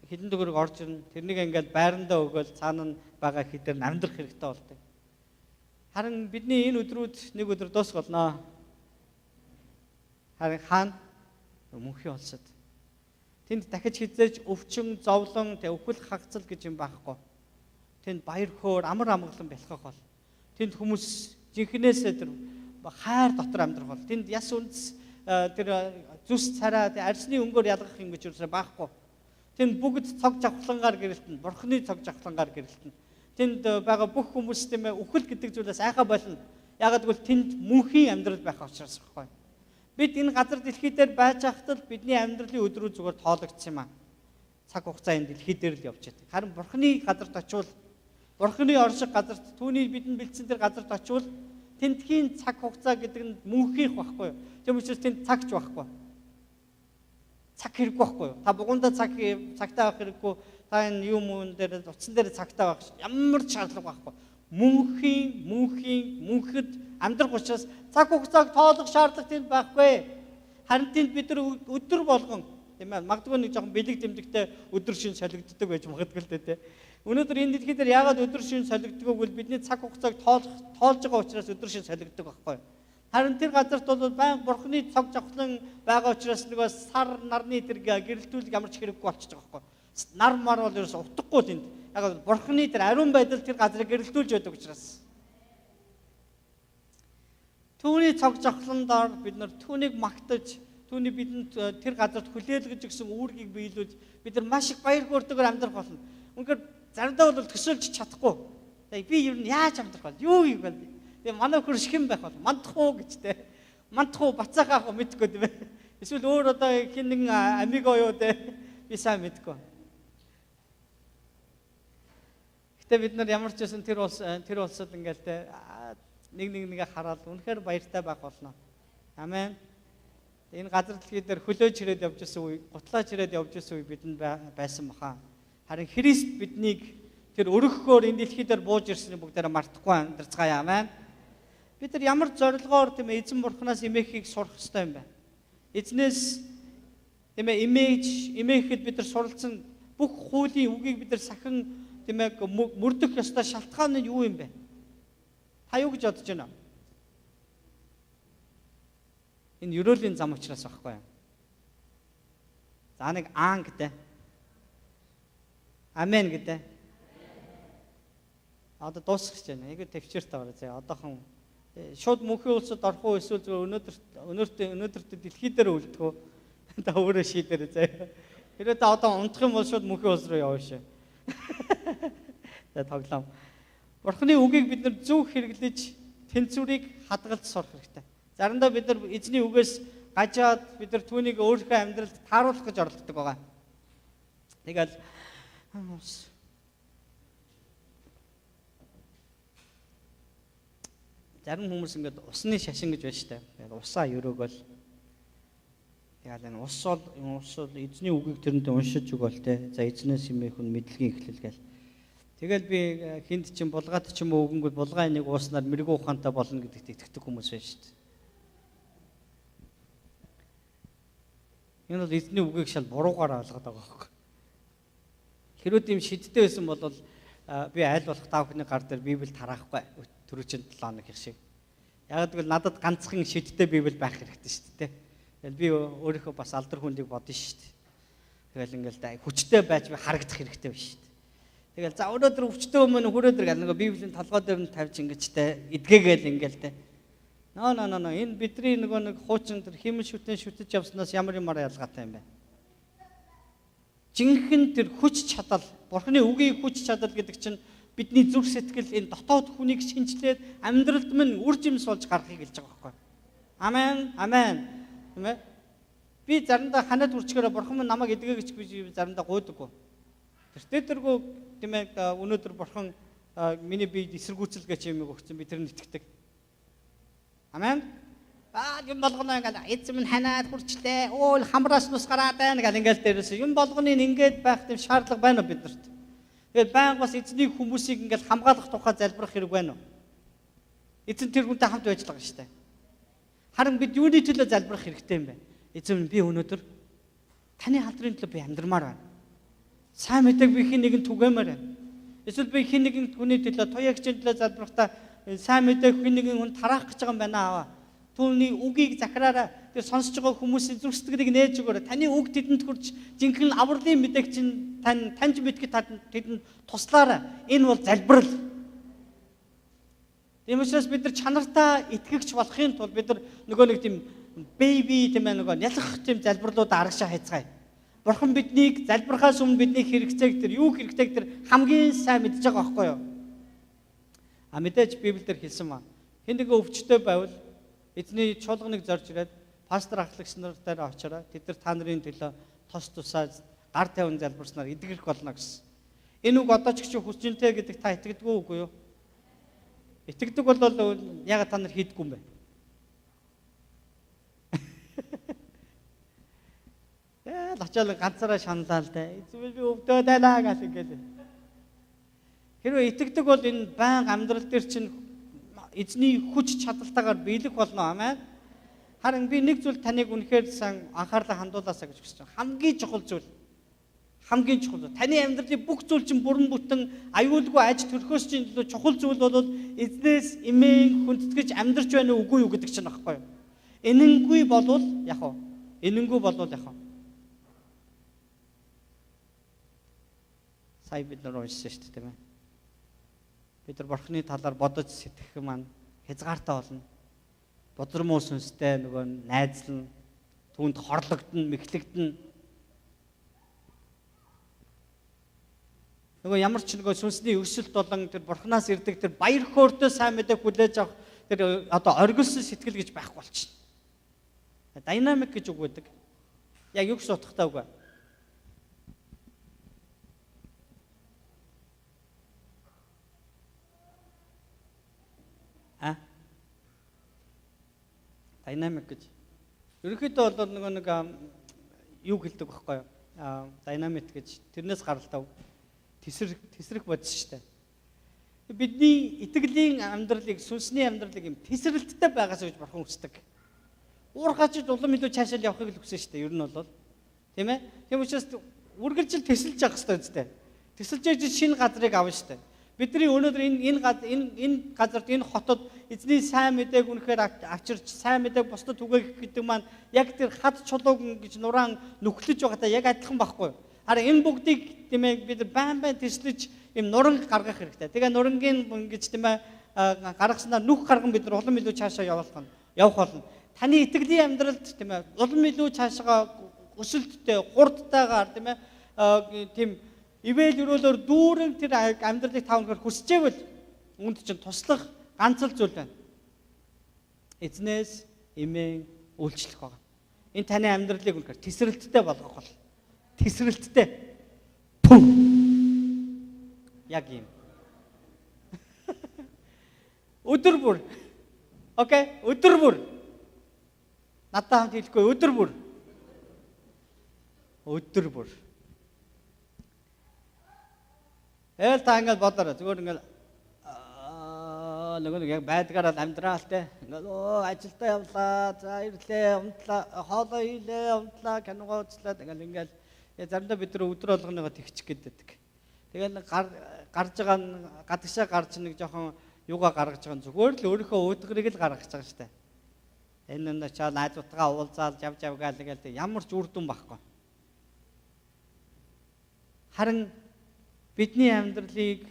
A: хэдэн төгрөг орж ирнэ. Тэрнийг ингээд байрандаа өгөөл цаана нь байгаа хэдээр амьдрах хэрэгтэй болдог. Харин бидний энэ өдрүүд нэг өдөр дуусгалнаа. Харин хаана мөнхийн улсад тэнд дахиж хизээж өвчин, зовлон, өвхөл хагцал гэж юм байхгүй. Тэнд баяр хөөр, амар амгалан бэлхэх бол. Тэнд хүмүүс жинхнээсээ тэр хайр дотор амьдрах бол. Тэнд яс үндэс тэр зүс цараа арсны өнгөөр ялгах юм гэж юусаа байхгүй. Тэнд бүгд цог жавхлангаар гэрэлтэн, бурхны цог жавхлангаар гэрэлтэн. Тэнд байгаа бүх хүмүүс тийм ээ үхэл гэдэг зүйлээс айхаа болно. Ягаад гэвэл тэнд мөнхийн амьдрал байх учраас байхгүй. Бид энэ газар дэлхий дээр байж байхад л бидний амьдралын өдрүүд зүгээр тоологдсон юм аа. Цаг хугацаа энэ дэлхий дээр л явж байдаг. Харин Бурхны газарт очивол, Бурхны орших газарт түүний бидэнд бэлдсэн тэр газарт очивол тентхийн цаг хугацаа гэдэг нь мөнхийх байхгүй юу? Тийм учраас тэнд цагч байхгүй. Цаг хэрэггүй байхгүй юу? Та бугундаа цагтаа авах хэрэггүй. Та энэ юм уун дээр утсан дээр цагтаа авах ямар ч шаардлага байхгүй. Мөнхөд амьдрах учраас цаг хугацааг тоолох шаардлага тэнд байхгүй. Харин тэнд бид нар өдөр болгон тийм ээ магадгүй нэг жоохон бэлэг тэмдэгтэй өдөр шин солигддог байж магадгүй л дээ. Өнөөдөр энэ дэлхий дээр яагаад өдөр шин солигддог вэ? Бидний цаг хугацааг тоолж байгаа учраас өдөр шин солигддог байхгүй. Харин тэр газарт бол баян Бурхны цог жавхлан байгаа учраас нөгөө сар нарны тэр гэрэлтүүлэг ямар ч хэрэггүй болчихж байгаа байхгүй. Нар мар бол ерөөс утгагүй тэнд. Яг Бурхны тэр ариун байдал тэр газрыг гэрэлтүүлж байдаг учраас. Түүний цог жавхлан доор бид нар түүнийг магтаж, түүний бидэнд тэр газарт хүлээлгэж өгсөн үүргийг биелүүлж бид нар маш их баяр хөөртэйгээр амьдрах болно. Үнэхээр заримдаа бол төсөөлж чадахгүй. Би ер нь яаж амьдрах вэ? Юу юм бэ? Тэгээ манай хөрш хэм байх бол мандах уу гэж те. Мандах уу бацаах уу мэдгүй тийм ээ. Эсвэл өөр одоо хин нэгэн амиго юу те. Би сайн мэдгүй. Гэтэ бид нар ямар ч байсан тэр улсад ингээл те нэг хараад үнэхээр баяртай байх болно. Амен. Энэ газар дэлхий дээр хөлөөж ирээд явж исэн үе, гутлаач ирээд явж исэн үе бидэнд байсан баха. Харин Христ биднийг тэр өргөхөөр энэ дэлхий дээр бууж ирсний бүгдээрээ мартахгүй амьдарцгаая. Амен. Бид нар ямар зорилгоор тийм эзэн Бурханаас эмээхийг сурах ёстой юм бэ? Эзнээс тийм ээ эмээхэд бид нар суралцсан бүх хуулийн үгийг бид нар сахин тийм ээ мөрдөх ёстой шалтгаан нь юу юм бэ? Та юу гэж бодож байна? Энэ ерөөлийн зам учраас байхгүй юу? За нэг аан гэдэг. Амен гэдэг. Одоо дуусгах гэж байна. Эгэ төвчээртэй ороо зэ. Одоохон шууд мөнхийн улсад орох уу эсвэл өнөөдөр дэлхий дээр үлдэх үү? Та өөрөө шийдээрэй зэ. Хэрвээ та одоо унтах юм бол шууд мөнхийн улс руу явна шээ. За тоглоом. Бурхны үгийг бид нар зөв хэрэглэж тэнцвэрийг хадгалж сурах хэрэгтэй. Заримдаа бид нар эзний үгээс гажаад бид нар түүнийг өөрийнхөө амьдралд тааруулах гэж оролддог байгаа. Тэгэл зарим хүмүүс ингээд усны шашин гэж байна штэ. Тэгээд усаа өрөөгөл. Тэгээд энэ ус бол эзний үгийг тэрэндээ уншиж өгөөл те. За эзнээс юмэх нь мэдлэгийн эхлэл гээл. Тэгэл би хинд чинь булгаад ч юм уу өгөнгөл булгаа энийг ууснаар мэрэгүү ухаантай болно гэдэгт итгэдэг хүмүүс байна штэ. Энэ бол эзний үгийг шал буруугаар ойлгоод байгаа хөөх. Хэрвээ тийм шидтэй байсан бол би аль болох та бүхний гар дээр Библийг тараахгүй түрүүчийн 7 хоног их шиг. Яг гэвэл надад ганцхан шидтэй Библи байх хэрэгтэй шүү дээ. Тэгэл би өөрийнхөө бас алдар хүндийг бодно шүү дээ. Тэгэл ингээл хүчтэй байж би харагдах хэрэгтэй байна шүү дээ. Тэгэл за өнөөдөр өвчтөө өмнө хүрөөдөр гал нөгөө Библийн толгой дээр нь тавьж ингэжтэй эдгээгээл ингээл те. Ноо энэ бидний нөгөө нэг хуучин тэр химэл шүтэж явснаас ямар юмар ялгаатай юм бэ? Жинхэнэ тэр хүч чадал, Бурхны үгийн хүч чадал гэдэг чинь бидний зүрх сэтгэл энэ дотоод хүнийг шинжлээд амьдралд минь үр жимс болж гарахыг хэлж байгаа байхгүй. Амен. Тийм ээ. Би заримдаа ханаад үрчгээрээ Бурхан минь намайг эдгээ гэж би заримдаа гуйдаггүй. Тэртэргүй тийм ээ өнөөдөр Бурхан миний биед эсэргүүцэл гэж юм өгсөн би тэр нь итгэдэг. Амен. Юм болгоно ингээд эзэм нь ханаад хүрчлээ. Өөл хамраас нус гараад байна гэл ингээд дээрээс юм болгоны ингээд байх тийм шаардлага байна уу биднэрт. Тэгээд байнга бас эзний хүмүүсийг ингээд хамгаалах тухай залбирах хэрэг байна уу? Эзэн тэр хүнтэй хамт байж байгаа шүү дээ. Харин бид юуны төлөө залбирах хэрэгтэй юм бэ? Эзэм би өнөөдөр таны халдрын төлөө би амьдрмаар байна. Сайн мэдээг би хин нэгэн түгээмээр байна. Эсвэл би хин нэгэн хүний төлөө тоягчийн төлөө залбирахдаа сайн мэдээг хин нэгэн хүн тараах гэж байгаа юм байна аа. Түүний үгийг захираараа тэр сонсож байгаа хүмүүсийн зүрх сэтгэлийг нээж өгөөрэй. Таны үг тэдэнд хүрч жинхэнэ авралын мэдээг чинь таньж мэдгэд тэдэнд туслаарай. Энэ бол залбирал. Тийм учраас бид нар чанартаа итгэгч болохын тулд бид нар нөгөө нэг тийм бэби тийм ээ нөгөө ялах тийм залбирлуудаа аргашаа хайцгаая. Бурхан биднийг залбирхаас өмнө бидний хэрэгцээг тэр юу хэрэгтэйг тэр хамгийн сайн мэдж байгаа байхгүй юу? Мэдээж Библиэлд хэлсэн маа. Хэн нэгэн өвчтөй байвал эзний чуулганыг зорж ирээд пастор ахлагч нартай очороо тэд нар та нарын төлөө тос тусаа гар тавин залбирснаар эдгэрэх болно гэсэн. Энэ үг одоо ч гэж хүчнтэй гэдэг та итгэдэг үгүй юу? Итгэдэг бол яг та нар хийдэггүй юм байна. Очоод ганцаараа шаналаа л да. Эцвэл би өвдөөд байлаа гэх ингээл. Хэрвээ итгэдэг бол энэ баян амьдрал дээр чинь эзний хүч чадалтайгаар биелэх болно. Амен. Харин би нэг зүйл таныг үнэхээр сан анхаарлаа хандуулаасаа гэж хүсэж байна. Хамгийн чухал зүйл. Таны амьдралын бүх зүйл чинь бүрэн бүтэн аюулгүй аж төрхөөс чинь илүү чухал зүйл бол эзнээс имэн хүндэтгэж амьдрч байна уу үгүй юу гэдэг чинь багхгүй юу? Энэнгүй болвол яг уу. Сая бид нар уншсан шүү дээ тийм ээ. Бид нар бурхны талаар бодож сэтгэх маань хязгаартай болно. Бодрмоо сүнстэй нөгөө найзлан түүнд хорлогдно, мэхлэгдэн. Нөгөө ямар ч нөгөө сүнсний өсөлт болон тэр бурхнаас ирдэг тэр баяр хөөртэй сайн мэдээ хүлээж авах тэр одоо оргилсон сэтгэл гэж байхгүй болчихно. Динамик гэж үг байдаг. Яг юу гэж утгатай үг вэ? Динамик гэж. Ерөнхийдөө бол нэг юу хэлдэг байхгүй юу? Динамит гэж тэрнээс гаралтай. Тесрэх бодис штэ. Бидний итгэлийн амьдралыг, сүнсний амьдралыг юм тесрэлттэй байгаас гэж бурхан хүсдэг. Уурхаач улам илүү цаашаа явахыг л хүсэж штэ. Ер нь бол тийм ээ. Тийм учраас үргэлжил тесэлж явах хэрэгтэй үстэй. Тесэлж яж шинэ газрыг авна штэ. Бидний өнөөдөр энэ газарт энэ хотод эзний сайн мэдээг үнэхээр авчирч сайн мэдээг бусдад түгээх гэдэг маань яг тэр хад чулууг гэж нураан нүхлэж байгаадаа яг адилхан байхгүй юу? Харин энэ бүгдийг тийм ээ бид байн тэслэж юм нуранг гаргах хэрэгтэй. Тэгээ нурангийн ингэж тийм ээ гаргаснаар нүх гарган бид нар улам илүү цаашаа явах болно. Таны итгэлийн амьдралд тийм ээ улам илүү цаашаа өсөлттэй, хурдтайгаар тийм ээ тийм ивэл өрөөлөөр дүүрэн тэр амьдралыг та өнөхөр хүсчээвэл үүнд чинь туслах ганц л зүйл байна. Эзнээс эмээн үйлчлэх байгаа. Энэ таны амьдралыг үнэхээр тесрэлттэй болгох бол. Тесрэлттэй. Пүм. Яг юм. Өдөр бүр. Окей, өдөр бүр. Надад хамт хэлэхгүй өдөр бүр. Өдөр бүр. Та ингээд бодороо зүгээр ингээд нэг яг байдгаараа амьдраалтай ингээд ажилдаа явлаа за ирлээ унтлаа хоолоо хийлээ унтлаа киногоо үзлээ ингээд заримдаа бид нар өдөр болгоныгоо тэгчих гэдэг. Тэгээд гарч байгаа гадагшаа гарч нэг жоохон юугаа гаргаж байгаа зүгээр л өөрийнхөө өөдгөрийг л гаргаж байгаа штэ. Энэ чаа найзуудтайгаа уулзаал жавгаал тэгэл ямар ч үр дүн байхгүй. Харин бидний амьдралыг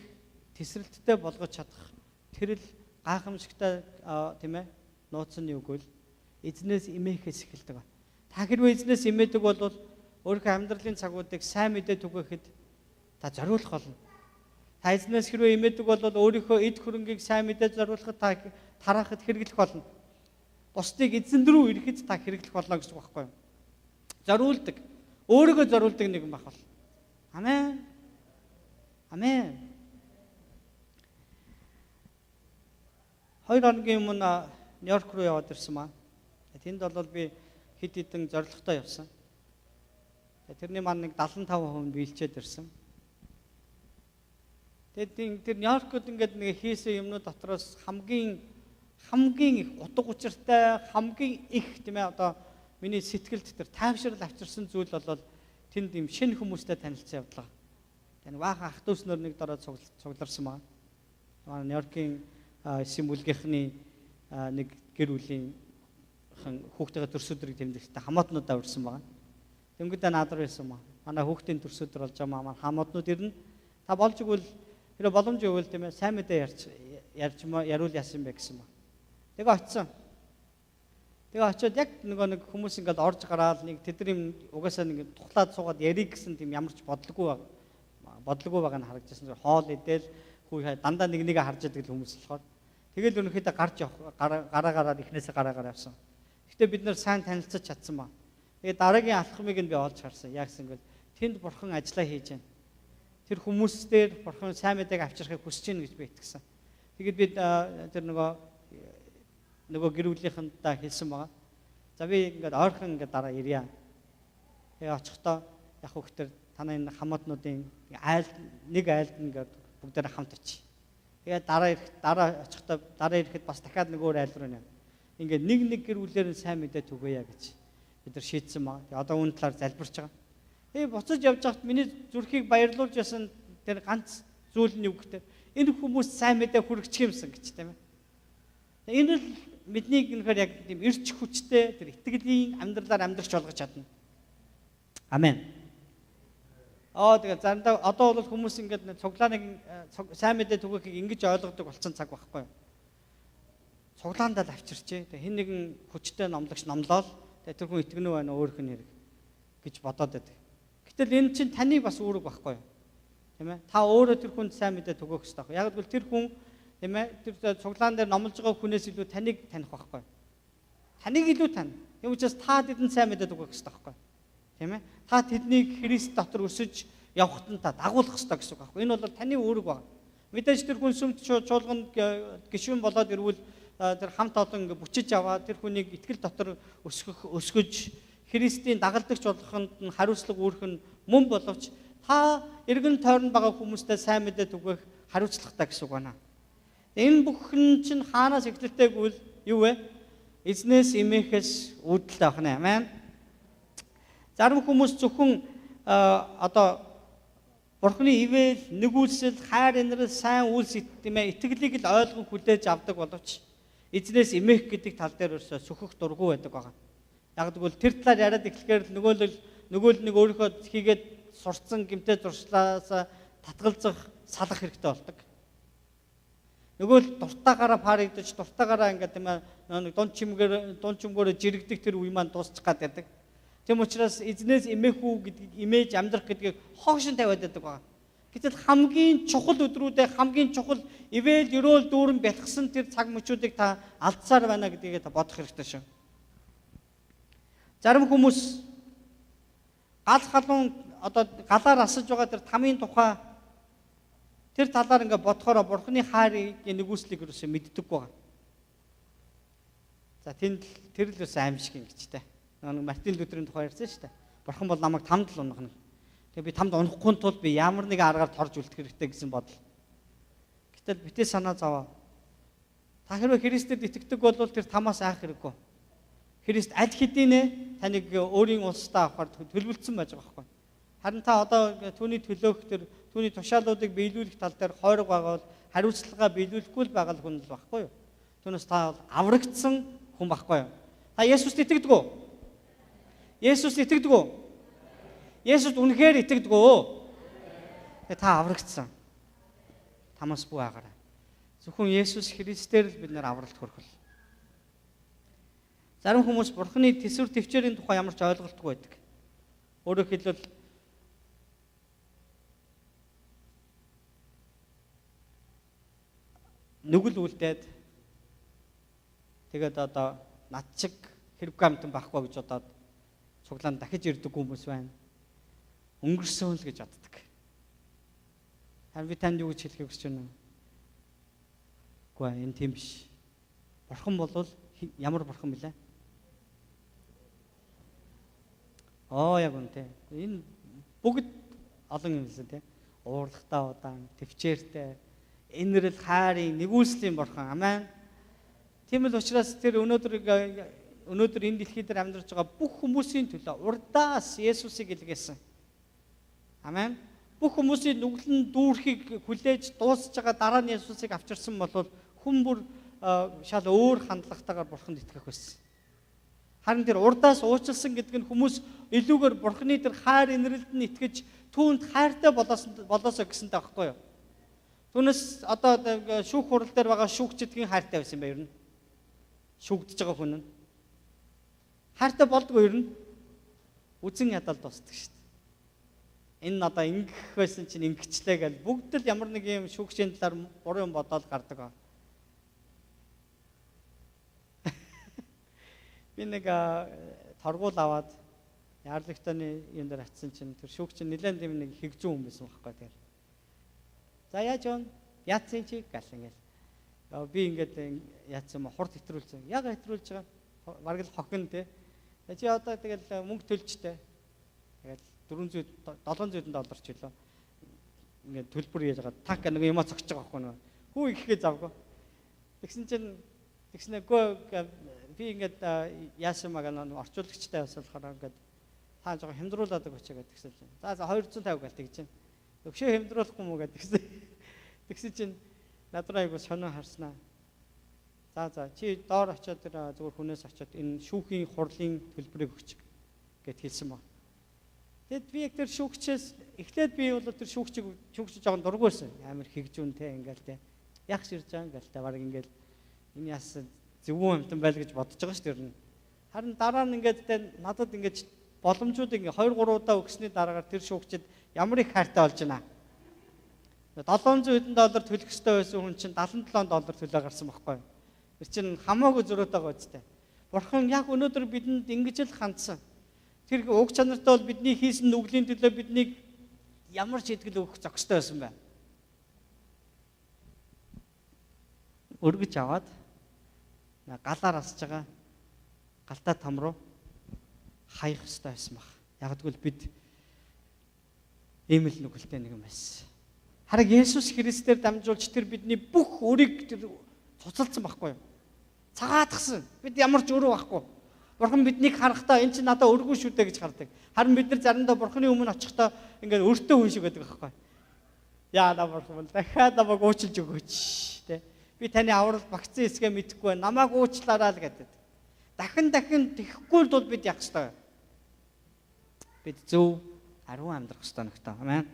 A: тесрэлттэй болгож чадах тэр л гайхамшигтай тийм ээ нууцны үг бол эзнээс имээхээс эхэлдэг. Та хэрвээ эзнээс имээдэг бол өөрийнхөө амьдралын цагуудыг сайн мэдээ түгээхэд та зориулах болно. Та эзнээс хэрвээ имээдэг бол өөрийнхөө эд хөрөнгийг сайн мэдээ зориулахад та тараахад хэрэглэх болно. Бусдыг эзэн рүү ирэхэд та хэрэглэх болно гэж байгаа байхгүй юу? Зориулдаг. Өөрийгөө зориулдаг нэг юм байх бол. Амен. Амен. 2 хоногийн өмнө Нью-Йорк руу яваад ирсэн маа. Тэнд бол би хэд хэдэн зорилготой явсан. Тэрний маань нэг 75% биелчээд ирсэн. Тэгээд тэр Нью-Йоркод ингээд нэг хийсэн юмнууд дотроос хамгийн их утга учиртай, хамгийн их тийм ээ одоо миний сэтгэлд тэр тайвшрал авчирсан зүйл бол тэнд юм шинэ хүмүүстэй танилцсан явдлаа. Таны баахан ах дүүс нар нэг дороо цугларсан маа. Нью-Йоркийн символгийнхны нэг гэр бүлийн хүүхдийн төрсөдрийг тэмдэглэхдээ хамаатнуудаа урьсан байгаа. Тэнгүүдээ наад руу ирсэн маа. Манай хүүхдийн төрсөдөр болж байгаа маа. Хамаатнууд ирнэ. Та болж игэл хэрэв боломж өгвөл тийм ээ сайн мэдээ яруул яасан бэ гэсэн маа. Тэгээ очисон. Тэгээ очиод яг нэг хүмүүс ингээд орж гараад нэг тэдний угаасаа нэг тухлаад суугаад яриг гэсэн тийм ямар ч бодлого байгаа нь харагдсан. Хоол идэл хүү дандаа нэгээ харж идэг хүмүүс болохоор тэгэл өнөхөдөө гарч явах гараа гараад ихнээсээ гараа явсан. Гэхдээ бид нар сайн танилцаж чадсан ба. Тэгээд дараагийн алхмыг нь би олж харсан. Яг гэсэн бол тэнд бурхан ажиллаа хийж байна. Тэр хүмүүстээр бурхан сайн мэдээг авчрахыг хүсэж байна гэж би итгэсэн. Тэгээд би тэр нөгөө гэр бүлийнхэнтэй хэлсэн байгаа. За би ингээд ойрхон ингээд дараа ирье. Тэгээ очихдоо яг хөхтөр танай энэ хамаатнуудын нэг айлд ингээд бүгдээр хамт очие. Тэгээ дараа очихдоо дараа ирэхэд бас дахиад нэг өөр айл руу нэ. Ингээд нэг гэр бүлээр нь сайн мэдээ түгээе гэж бид нар шийдсэн байгаа. Тэгээ одоо үүн талаар залбирч байгаа. Тэгээ буцаж явж байхад миний зүрхийг баярлуулж ясан тэр ганц зүйл нь юу гэхээр энэ хүмүүс сайн мэдээ хүргэчих юмсан гэж тийм ээ. Энэ л бидний гэнэхээр яг тийм эрч хүчтэй тэр итгэлийн амьдралаар амьдрч болгож чадна. Амен. Тэгээ заримдаа одоо бол хүмүүс ингээд цуглааныг сайн мэдээ түгэхийг ингэж ойлгодог болсон цаг байхгүй юу? Цуглаандаа л авчирчээ. Тэгээ хэн нэгэн хүчтэй номлогч номлоод тэгээ тэр хүн итгэнэ байна өөрөх нь хэрэг гэж бодоод байдаг. Гэтэл энэ чинь таны бас үүрэг байхгүй юу? Тийм ээ? Та өөрөө тэр хүнд сайн мэдээ түгэх хэрэгтэй байхгүй юу? Яг л тэр хүн тийм ээ тэр цуглаан дээр номлож байгаа хүнээс илүү таныг таних байхгүй юу? Таныг илүү тань. Тийм учраас та тэдэнд сайн мэдээ түгэх хэрэгтэй байхгүй юу? Тийм ээ? Та тэднийг Христ дотор өсөж явахад нь та дагуулах хэрэгтэй гэсэн үг байхгүй юу? Энэ бол таны үүрэг байна. Мэдээж тэр хүн сүмд чуулганд гишүүн болоод ирвэл тэр хамт олон ингээ бүчиж аваад тэр хүнийг итгэл дотор өсгөж Христийн дагалдагч болгоход нь хариуцлага үүрэх нь мөн боловч та эргэн тойронд байгаа хүмүүстэй сайн мэдээ түгэх хариуцлагатай гэсэн үг байна. Энэ бүхэн чинь хаанаас эхлэлтэй гэвэл юу вэ? Эзнээс эмээхээс үүдэлтэй байх нэ. Амен. Зарим хүмүүс зөвхөн одоо Бурхны ивэл, нэгүүлсэл, хайр инрэл, сайн үйлс гэмээр итгэлийг л ойлгон хүлээж авдаг боловч эзнээс эмээх гэдэг тал дээр өрсө сүхэх дургүй байдаг байгаа. Яг гэвэл тэр талаар яриад эхлэхээр нөгөө л нэг өөрийнхөө хийгээд сурцсан гэмтэй зуршлаас татгалзах, салах хэрэгтэй болдог. Нөгөө л дуртаагаараа паригдаж, дуртаагаараа ингээд тийм ээ дун чимгээр жирэгдэх тэр үе маань дуусчих гад байдаг. Тэм учраас эзнээс эмээх үү гэдэг имэж амьдрах гэдгийг хоогшин тавиад байдаг байгаа. Гэтэл хамгийн чухал өдрүүдэд хамгийн чухал ивэл өрөөл дүүрэн бэлгсэн тэр цаг мөчүүдийг та алдсаар байна гэдгийг та бодох хэрэгтэй шүү. Зарим хүмүүс гал халуун одоо галаар асаж байгаа тэр тамийн тухай тэр талаар ингээд бодохоор Бурхны хайрыг нэгүслийг юусэн мэддэг байгаа. За тэр л ус аимшиг ингэж тэ. Нэг Мартин Лютерийн тухай ярьсан шүү дээ. Бурхан бол намайг тамд л унгана. Тэгээ би тамд унахгүй тул би ямар нэгэн аргаар торж үлдэх хэрэгтэй гэсэн бодол. Гэтэл битээ санаа зовоо. Та хэрвээ Христэд итгэдэг бол тэр тамаас айх хэрэггүй. Христ аль хэдийнэ таныг өөрийн улстай авахар төлөвлөсөн байж байгаа байхгүй. Харин та одоо түүний төлөөх тэр түүний тушаалуудыг биелүүлэх тал дээр хойрог байгаа бол хариуцлагаа биелүүлэхгүй л байгаа хүн л байхгүй юу? Түүнээс та аврагдсан хүн байхгүй юу? Та Есүст итгэдэг үү? Есүс итгэдэг үү? Есүст үнэхээр итгэдэг үү? Та аврагдсан. Тамаас бүү агаарай. Зөвхөн Есүс Христээр л бид нэр авралт хүрэх. Зарим хүмүүс Бурхны төсвөр төвчээрийн тухай ямар ч ойлголтгүй байдаг. Өөрөөр хэлбэл нүгэл үлдээд тэгээд одоо над чиг хэрэггүй амтан байхгүй гэж бодоод цуглаан дахиж ирдэг хүмүүс байна. Өнгөрсөн л гэж боддог. Харин би танд юу гэж хэлэхийг хүсэж байна вэ? Үгүй энэ тийм биш. Бурхан бол ямар бурхан бэлээ? Яг үнтэй. Энэ бүгд олон юм лээ тий. Уурлагтай удаан, төвчээртэй, инэрл хайрын нэгүслийн бурхан. Амен. Тийм л учраас тэр өнөөдөр энэ дэлхий дээр амьдарч байгаа бүх хүмүүсийн төлөө урдаас Есүсийг илгээсэн. Амен. Бүх хүмүүсийн нүглэн дүүрхийг хүлээж дуусж байгаа дараа нь Есүсийг авчирсан бол хүн бүр шал өөр хандлагатайгаар Бурханд итгэх байсан. Харин тэр урдаас уучлсан гэдэг нь хүмүүс илүүгээр Бурханы тэр хайр инрэлд нь итгэж түүнд хайртай болоосоо гэсэнтэй байхгүй юу? Түүнээс одоо шүүх хурал дээр байгаа шүүгчдгийн хайртай байсан юм байна ер нь. Шүүгдэж байгаа хүн нь хайртай болдгоо ер нь үзэн ядал дуусдаг шүү дээ. Энэ одоо ингэх байсан чинь ингэчлээ гэж бүгд л ямар нэг юм шүүгчийн талаар буруу юм бодоод гардаг. Би Би нэг торгуул аваад яарлагтаны юм дээр атсан чинь тэр шүүгч чинь нэлээд юм нэг хэгжүүн хүн байсан байхгүй тэр. За яаж вэ? Яатсан чи гал ингээл. Би ингээд яатсан ма хурд хэтрүүлсэн. Яг хэтрүүлж байгаа. Бараг л хохин те. Чи одоо тэгэл мөнгө төлжтэй. Тэгэл 400 $700 ч үлээ. Ингээд төлбөр хийж байгаа. Танк нэг юм цогч байгаа байхгүй нөө. Хүү ихэхээ завгүй. Тэгснэгүй би ингээд яасан мага орчуулагчтай бас болохоор ингээд та жоо хямдруулаад өгөөч гэдэг гэсэн чинь. За 250 галт гэж чинь. Өгшөө хямдруулахгүй мүү гэдэг гэсэн. Тэгсэн чинь надраа айгу сонио харснаа. За чи доор очиод тэр зүгээр хүнээс очиод энэ шүүхийн хурлын төлбөрийг өгч гэд хэлсэн баг. Тэгэд би яг тэр шүүгчээс эхлээд би бол тэр шүүгч жоохон дургүй байсан. Амар хэгжүүн те ингээл те. Яг ширж байгаа ингээл те баг ингээл энэ яасан зөвүүн амтан байл гэж бодож байгаа ш тэр нь. Харин дараа нь ингээд те надад ингээд боломжууд ингээ 2 3 удаа өгсөний дараагаар тэр шүүгчд ямар их хайртай болж байна. $700 төлөх ёстой байсан хүн чинь $77 төлөө гарсан байхгүй. Тэр чинь хамаагүй зөрөөд байгаа үстэй. Бурхан яг өнөөдөр бидэнд ингэж л хандсан. Тэр уг чанартай бол бидний хийсэн нүглийн төлөө биднийг ямар ч итгэл өгөх зохистой байсан бай. Өргөж аваад галаар асж байгаа галтай там руу хаях ёстой байсан баг. Яг тэгвэл бид ийм л нүгэлтэй нэг юм байсан. Харин Есүс Христээр дамжуулж тэр бидний бүх өрийг цуцалсан байхгүй юу? Цагаатгсан. Бид ямар ч өрөө байхгүй. Бурхан биднийг харахтаа энэ чинь надад өргөн шүү дээ гэж хардаг. Харин бид нар заримдаа Бурханы өмнө очихдоо ингээд өртөө хүн шиг байдаг байхгүй. Яа на Бурхан дахиад намайг уучлж өгөөч тэ. Би таны аврал вакцины эсгээ мэдэхгүй байна. Намайг уучлаарай л гэдэг. Дахин тэхгүй бол бид яах ёстой вэ? Бид зөв ариун амьдрах ёстой нөхтөө. Амен.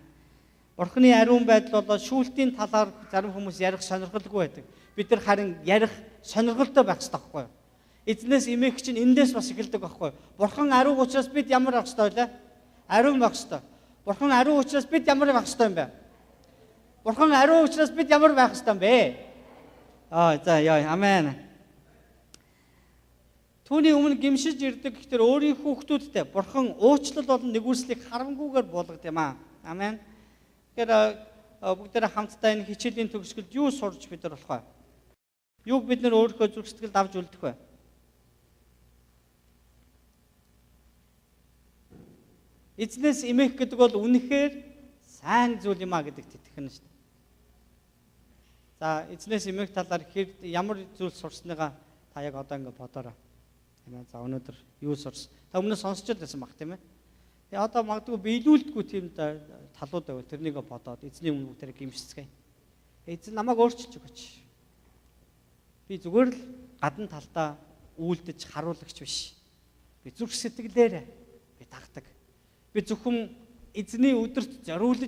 A: Бурханы ариун байдал болоод шүүлтийн талаар зарим хүмүүс ярих сонирхолгүй байдаг. Бид нар харин ярих сонирхолтой байх ёстой байхгүй юу? Эзнээс эмээх чинь эндээс бас эхэлдэг байхгүй юу? Бурхан ариун учраас бид ямар байх ёстой вэ? Ариун байх ёстой. Бурхан ариун учраас бид ямар байх ёстой юм бэ? Бурхан ариун учраас бид ямар байх ёстой юм бэ? За яа, амен. Түүний өмнө гимшиж ирдэг гэхдээ өөрийн хүүхдүүдтэй Бурхан уучлал болон нэгүслийг харамгүйгээр болгод юм аа. Амен. Тэгэхээр бүгдээрээ хамтдаа энэ хичээлийн төгсгөлд юу сурч бид нар болох вэ? Юуг бид нар өөрийнхөө зүрх сэтгэлд авч үлдэх вэ? Эзнээс эмээх гэдэг бол үнэхээр сайн зүйл юм а гэдэгт итгэх нь шүү дээ. За эзнээс эмээх талаар ямар зүйл сурсныгаа та яг одоо ингэ бодоорой. За өнөөдөр юу сурс? Та өмнө сонсч байсан баг тийм ээ. Тэгээ одоо магадгүй биелүүлдэггүй тийм талууд байвал тэрнийг бодоод эзний өмнө бүгдээрээ гимшицгээе. Эзэн намайг өөрчилж өгөөч. Би зүгээр л гадна талдаа үйлдэж харуулагч биш. Би зүрх сэтгэлээрээ би тагдаг. Би зөвхөн эзний өдөрт зориулж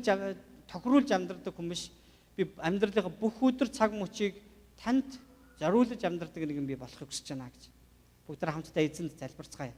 A: тохируулж амьдрдаг хүн биш. Би амьдралынхаа бүх өдөр цаг мөчийг танд зориулж амьдрдаг нэг юм би болохыг хүсэж байна гэж. Бүгдээ хамтдаа эзэнд залбирцгаая.